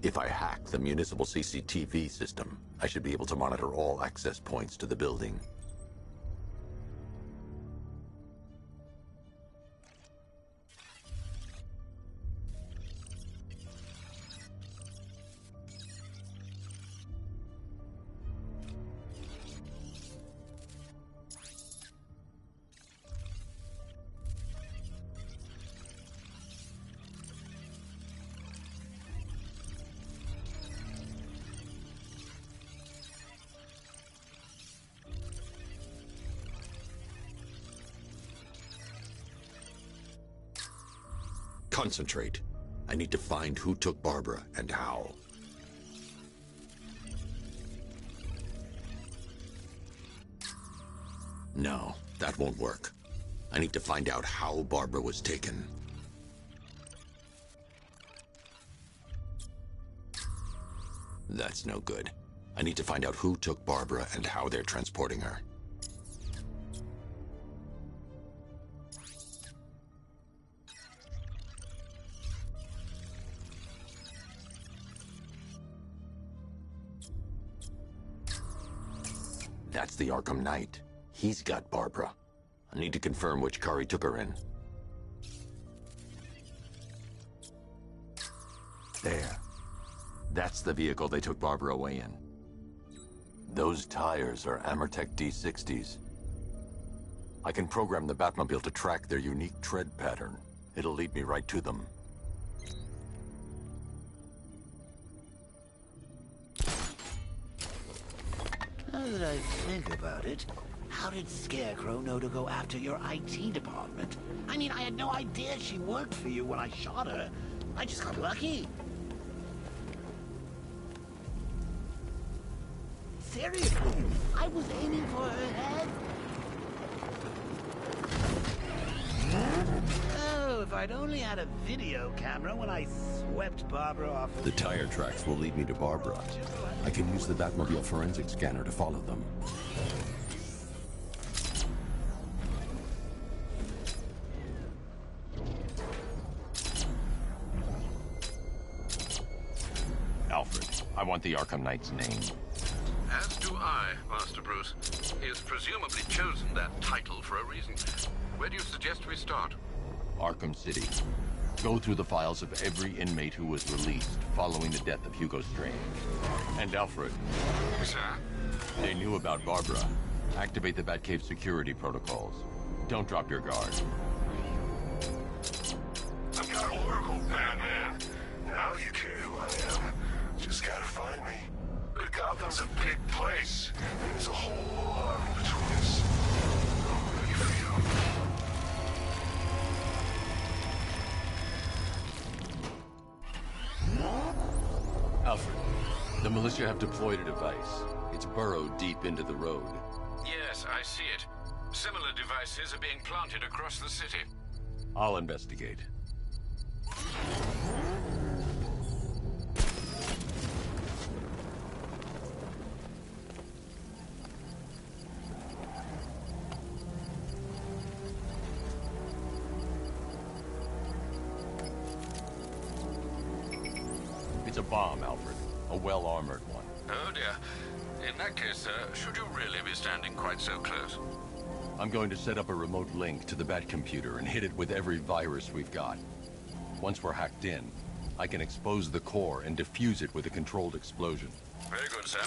If I hack the municipal CCTV system, I should be able to monitor all access points to the building. Concentrate. I need to find who took Barbara and how. No, that won't work. I need to find out how Barbara was taken. That's no good. I need to find out who took Barbara and how they're transporting her. That's the Arkham Knight. He's got Barbara. I need to confirm which car he took her in. There. That's the vehicle they took Barbara away in. Those tires are Amertech D60s. I can program the Batmobile to track their unique tread pattern. It'll lead me right to them. Now that I think about it, how did Scarecrow know to go after your IT department? I mean, I had no idea she worked for you when I shot her. I just got lucky. Seriously, I was aiming for her head. Oh, if I'd only had a video camera when I swept Barbara off. The tire tracks will lead me to Barbara. I can use the Batmobile forensic scanner to follow them. Alfred, I want the Arkham Knight's name. As do I, Master Bruce. He has presumably chosen that title for a reason. Where do you suggest we start? Arkham City. Go through the files of every inmate who was released following the death of Hugo Strange. And Alfred. Sir? They knew about Barbara. Activate the Batcave security protocols. Don't drop your guard. I've got Oracle, Batman. Now place. There's a whole army between us. I'm ready for you. Alfred, the militia have deployed a device. It's burrowed deep into the road. Yes, I see it. Similar devices are being planted across the city. I'll investigate. It's a bomb, Alfred. A well-armored one. Oh dear. In that case, sir, should you really be standing quite so close? I'm going to set up a remote link to the Bat computer and hit it with every virus we've got. Once we're hacked in, I can expose the core and defuse it with a controlled explosion. Very good, sir.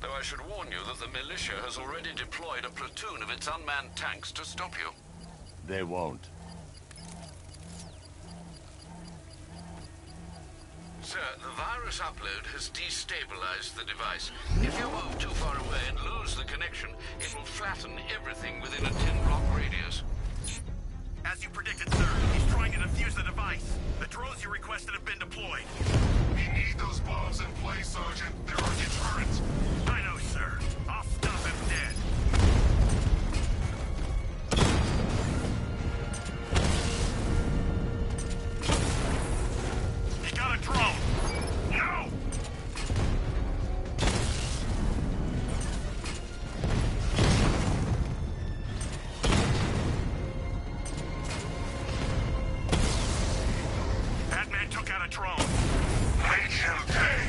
Though I should warn you that the militia has already deployed a platoon of its unmanned tanks to stop you. They won't. Sir, the virus upload has destabilized the device. If you move too far away and lose the connection, it will flatten everything within a 10-block radius. As you predicted, sir, he's trying to defuse the device. The drones you requested have been deployed. We need those bombs in place, Sergeant. They're our deterrent. I know, sir. I'll stop him dead. He got a drone. No! Batman took out a drone. Make him pay!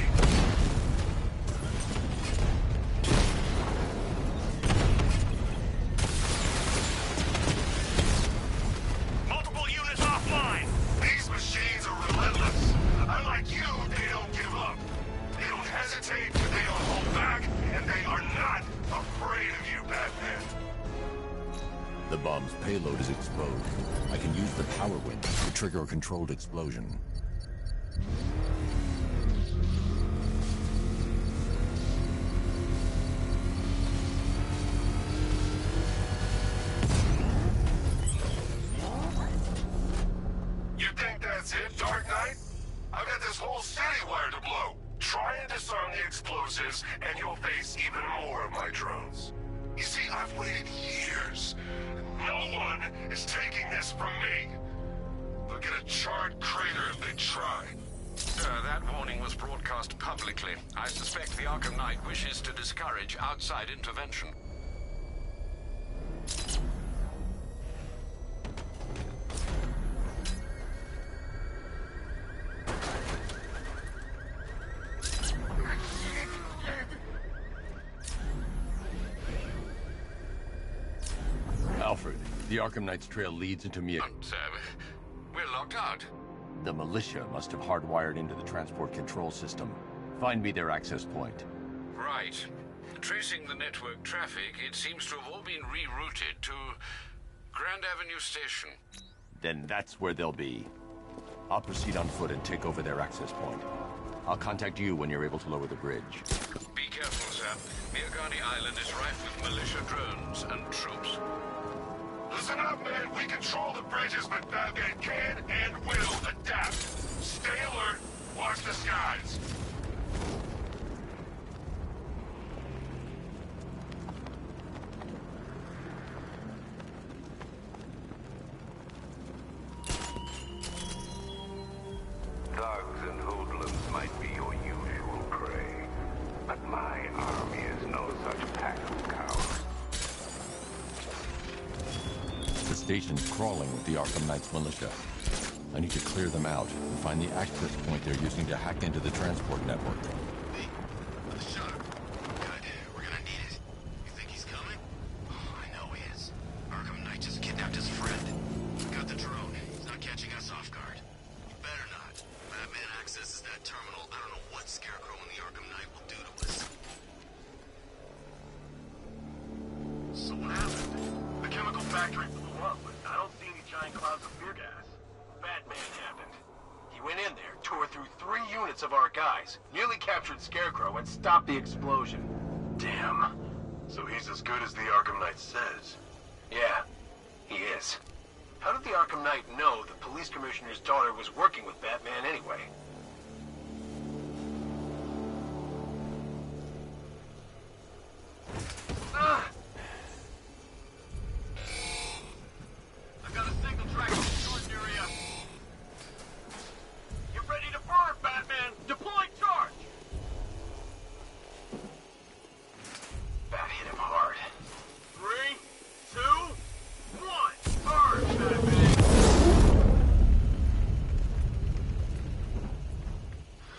Multiple units offline. These machines are relentless. Unlike you, they don't give up. They don't hesitate, they don't hold back, and they are not afraid of you, Batman. The bomb's payload is exposed. I can use the power winch to trigger a controlled explosion. You think that's it, Dark Knight? I've got this whole city wired to blow. Try and disarm the explosives, and you'll face even more of my drones. You see, I've waited years. No one is taking this from me. They'll get a charred crater if they try. That warning was broadcast publicly. I suspect the Arkham Knight wishes to discourage outside intervention. Alfred, the Arkham Knight's trail leads into me. Sir, we're locked out. The militia must have hardwired into the transport control system. Find me their access point. Right. Tracing the network traffic, it seems to have all been rerouted to Grand Avenue Station. Then that's where they'll be. I'll proceed on foot and take over their access point. I'll contact you when you're able to lower the bridge. Be careful, sir. Mirgani Island is rife with militia drones and troops. Listen up, man. We control the bridges, but Batman can and will adapt. Stay alert. Watch the skies. Thugs and hoodlums might be your usual prey, but my army is no such pack of cowards. The station's crawling with the Arkham Knight's militia. I need to clear them out and find the access point they're using to hack into the transport network. Hey, the shutter. We're gonna need it. You think he's coming? Oh, I know he is. Arkham Knight just kidnapped his friend. Got the drone. He's not catching us off guard. You better not. Batman accesses that terminal. I don't know what Scarecrow and the Arkham Knight will do to us. So what happened? The chemical factory blew up, but I don't see any giant clouds of fear gas. Batman happened. He went in there, tore through 3 units of our guys, nearly captured Scarecrow, and stopped the explosion. Damn. So he's as good as the Arkham Knight says. Yeah, he is. How did the Arkham Knight know the police commissioner's daughter was working with Batman anyway? I've got a signal track in the storage area. Get ready to burn, Batman! Deploy charge! Bat hit him hard. 3, 2, 1! Burn, Batman!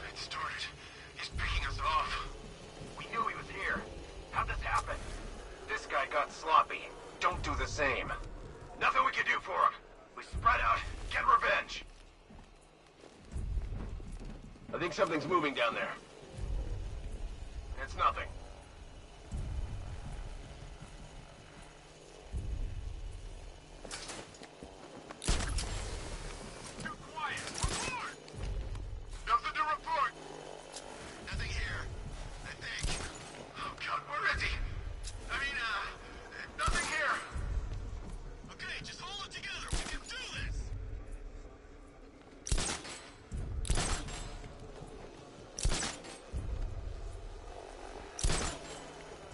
It started. He's picking us off. We knew he was here. How'd this happen? This guy got sloppy. Don't do the same. Nothing we can do for him. We spread out, get revenge. I think something's moving down there. It's nothing. Too quiet. Report! Nothing to report. Nothing here. I think. Oh God, where is he? I mean, nothing here. Okay, just hold it together. We can do this.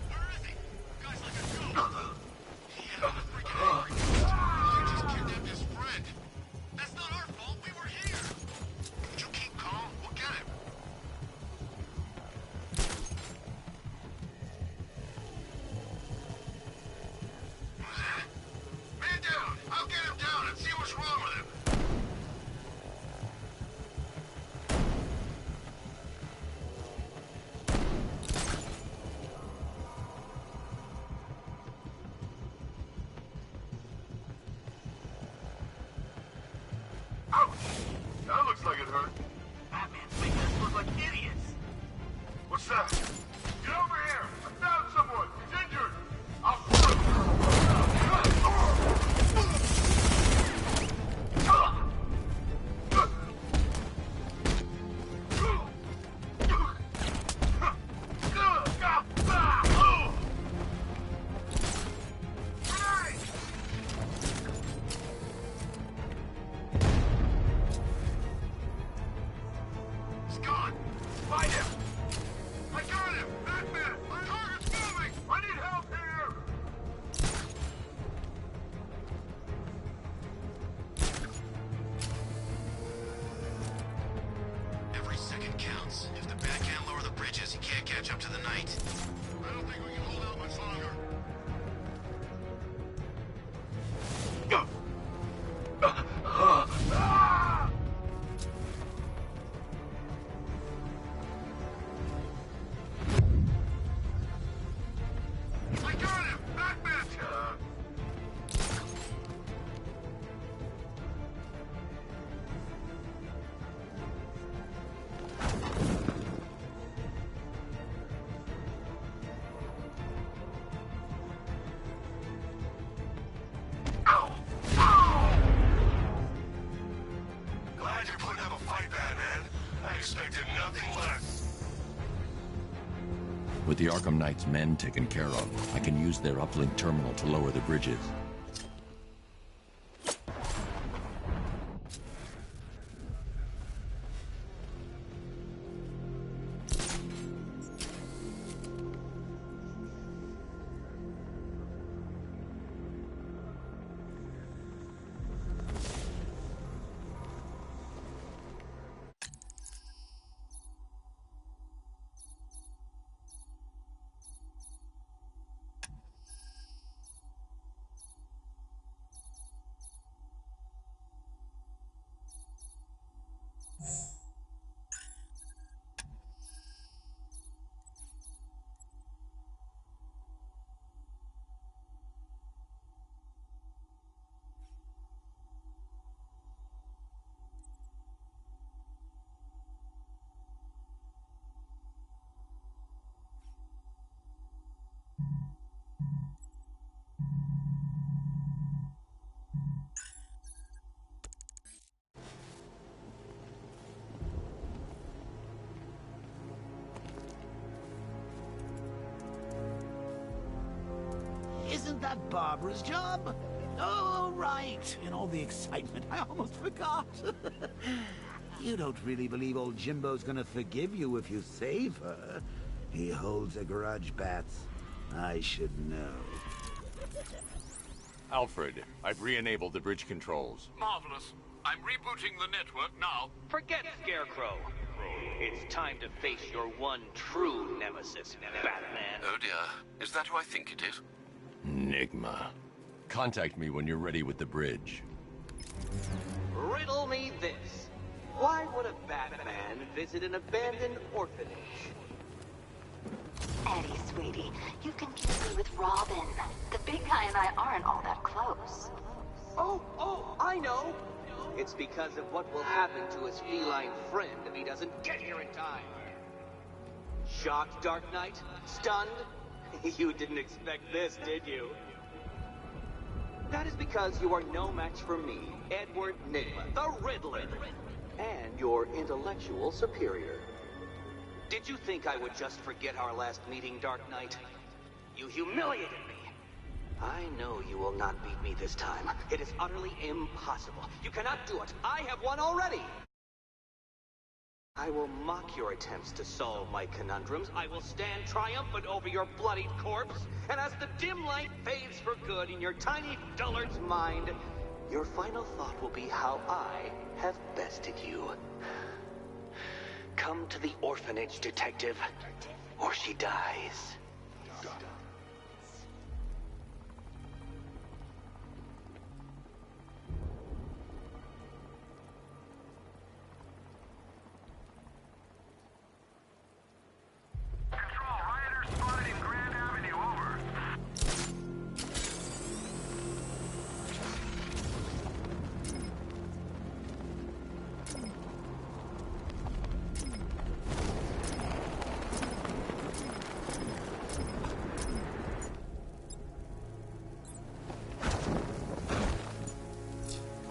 Where is he? Guy's like a ghost. He had a freaking angry. He just kidnapped his friend. That's not our fault. We were here. Could you keep calm? We'll get him. Man down! I'll get him down and see what's wrong with him. Ouch! That looks like it hurt. Batman's making us look like idiots. What's that? Get over here! I found someone! He's injured! I'll He's gone! Find him! I got him! Batman! My target's moving! I need help here! Every second counts. If the Bat can't lower the bridges, he can't catch up to the Knight. I don't think we can hold out much longer. Go! I got him! Batman! Ow! Ow! Glad you're putting up a fight, Batman. I expected nothing less. With the Arkham Knight's men taken care of, I can use their uplink terminal to lower the bridges. that Barbara's job? Oh, right. In all the excitement, I almost forgot. You don't really believe old Jimbo's gonna forgive you if you save her. He holds a grudge, Bats. I should know. Alfred, I've re-enabled the bridge controls. Marvelous. I'm rebooting the network now. Forget Scarecrow. It's time to face your one true nemesis, Batman. Oh dear. Is that who I think it is? Enigma. Contact me when you're ready with the bridge. Riddle me this. Why would a Batman visit an abandoned orphanage? Eddie, sweetie, you confuse me with Robin. The big guy and I aren't all that close. Oh, I know. It's because of what will happen to his feline friend if he doesn't get here in time. Shocked, Dark Knight? Stunned? You didn't expect this, did you? That is because you are no match for me, Edward Nigma, the Riddler, and your intellectual superior. Did you think I would just forget our last meeting, Dark Knight? You humiliated me. I know you will not beat me this time. It is utterly impossible. You cannot do it. I have won already. I will mock your attempts to solve my conundrums. I will stand triumphant over your bloodied corpse. And as the dim light fades for good in your tiny dullard's mind, your final thought will be how I have bested you. Come to the orphanage, detective, or she dies.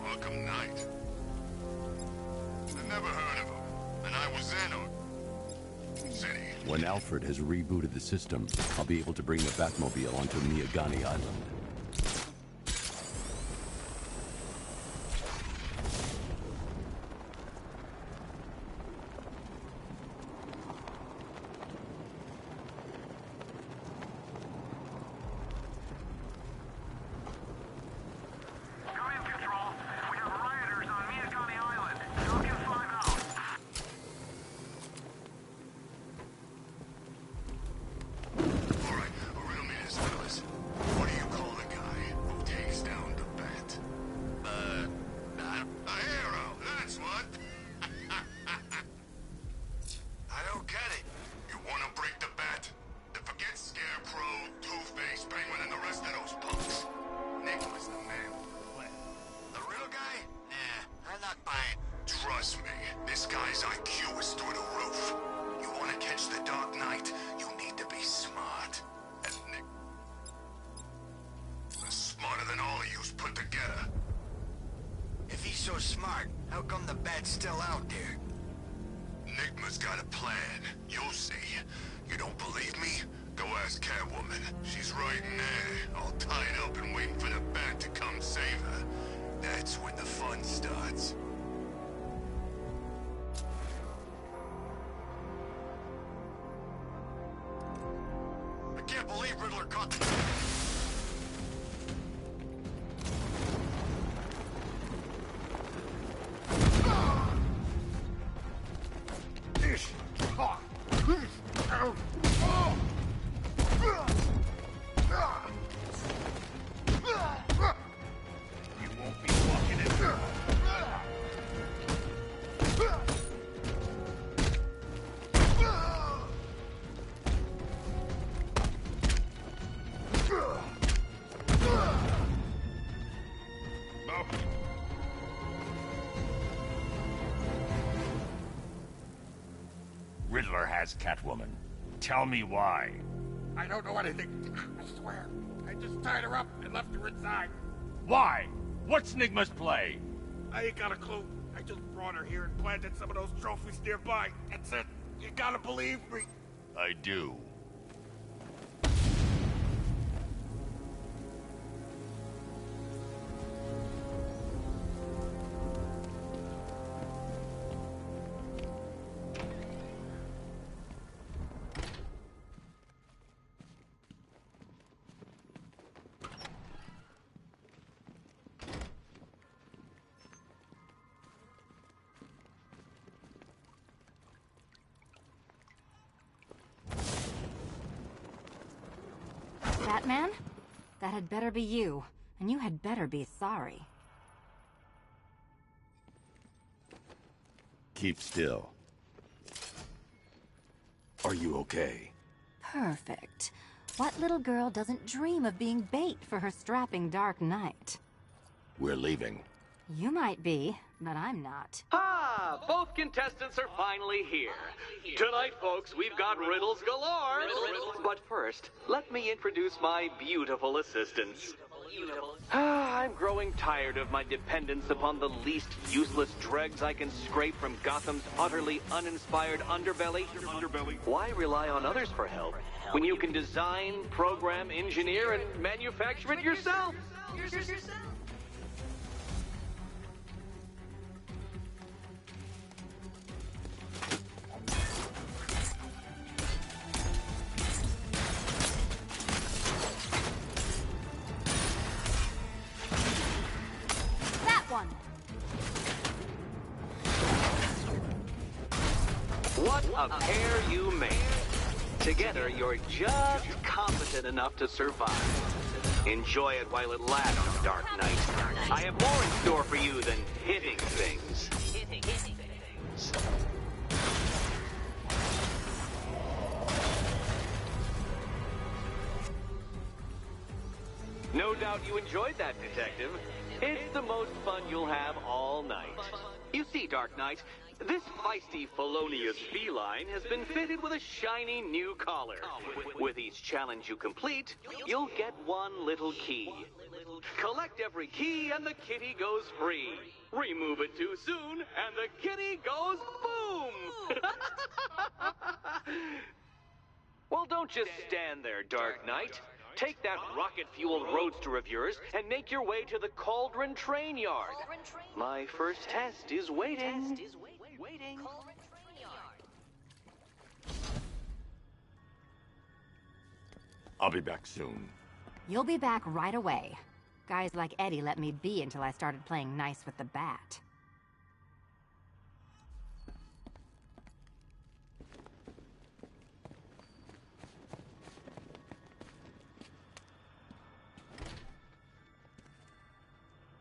Arkham Knight. I never heard of him, and I was in on City. When Alfred has rebooted the system, I'll be able to bring the Batmobile onto Miagani Island. Trust me, this guy's IQ is through the roof. You want to catch the Dark Knight, you need to be smart. And Nick... smarter than all of yous put together. If he's so smart, how come the Bat's still out there? Nigma's got a plan. You'll see. You don't believe me? Go ask Catwoman. She's right in there, all tied up and waiting for the Bat to come save her. That's when the fun starts. I can't believe Riddler caught the... Riddler has Catwoman. Tell me why. I don't know anything. I swear. I just tied her up and left her inside. Why? What's Nigma's play? I ain't got a clue. I just brought her here and planted some of those trophies nearby. That's it. You gotta believe me. I do. Batman? That had better be you, and you had better be sorry. Keep still. Are you okay? Perfect. What little girl doesn't dream of being bait for her strapping Dark Knight? We're leaving. You might be, but I'm not. Ah, both contestants are finally here. Tonight, folks, we've got riddles galore. But first, let me introduce my beautiful assistants. I'm growing tired of my dependence upon the least useless dregs I can scrape from Gotham's utterly uninspired underbelly. Why rely on others for help when you can design, program, engineer, and manufacture it yourself? What a pair you make. Together, you're just competent enough to survive. Enjoy it while it lasts, Dark Knight. I have more in store for you than hitting things. No doubt you enjoyed that, Detective. It's the most fun you'll have all night. You see, Dark Knight, this feisty, felonious feline has been fitted with a shiny new collar. With each challenge you complete, you'll get one little key. Collect every key and the kitty goes free. Remove it too soon and the kitty goes boom! Well, don't just stand there, Dark Knight. Take that rocket-fueled roadster of yours and make your way to the Cauldron Train Yard. My first test is waiting. I'll be back soon. You'll be back right away. Guys like Eddie let me be until I started playing nice with the bat.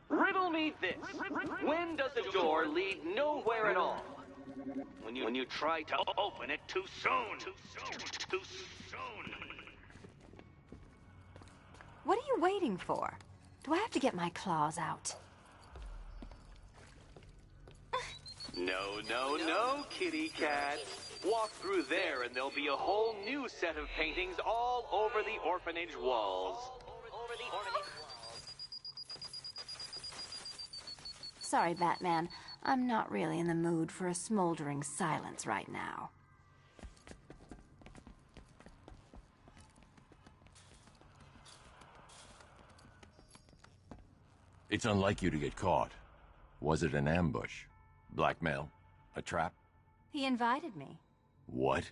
Riddle me this. When does a door lead nowhere at all? When you try to open it too soon. Too soon. What are you waiting for? Do I have to get my claws out? No, kitty cat. Walk through there and there'll be a whole new set of paintings all over the orphanage walls. Sorry, Batman. I'm not really in the mood for a smoldering silence right now. It's unlike you to get caught. Was it an ambush? Blackmail? A trap? He invited me. What?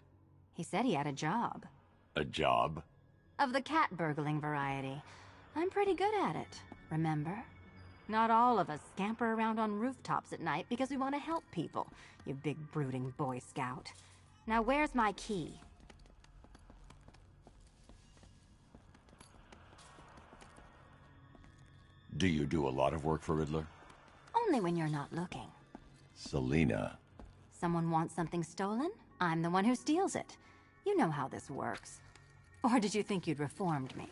He said he had a job. A job? Of the cat burgling variety. I'm pretty good at it, remember? Not all of us scamper around on rooftops at night because we want to help people, you big brooding Boy Scout. Now where's my key? Do you do a lot of work for Riddler? Only when you're not looking. Selina. Someone wants something stolen? I'm the one who steals it. You know how this works. Or did you think you'd reformed me?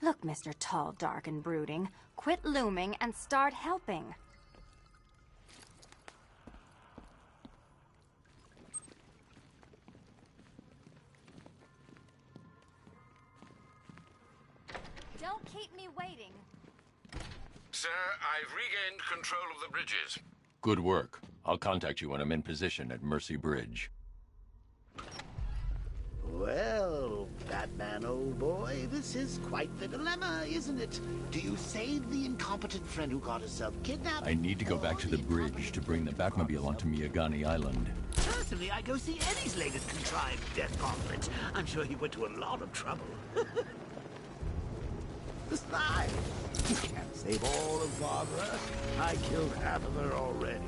Look, Mr. Tall, Dark, and Brooding. Quit looming and start helping. Don't keep me waiting. Sir, I've regained control of the bridges. Good work. I'll contact you when I'm in position at Mercy Bridge. Well, Batman, old boy, this is quite the dilemma, isn't it? Do you save the incompetent friend who got herself kidnapped? I need to go back to the bridge to bring the Batmobile onto Miagani Island. Personally, I go see Eddie's latest contrived death gauntlet. I'm sure he went to a lot of trouble. Besides, you can't save all of Barbara. I killed half of her already.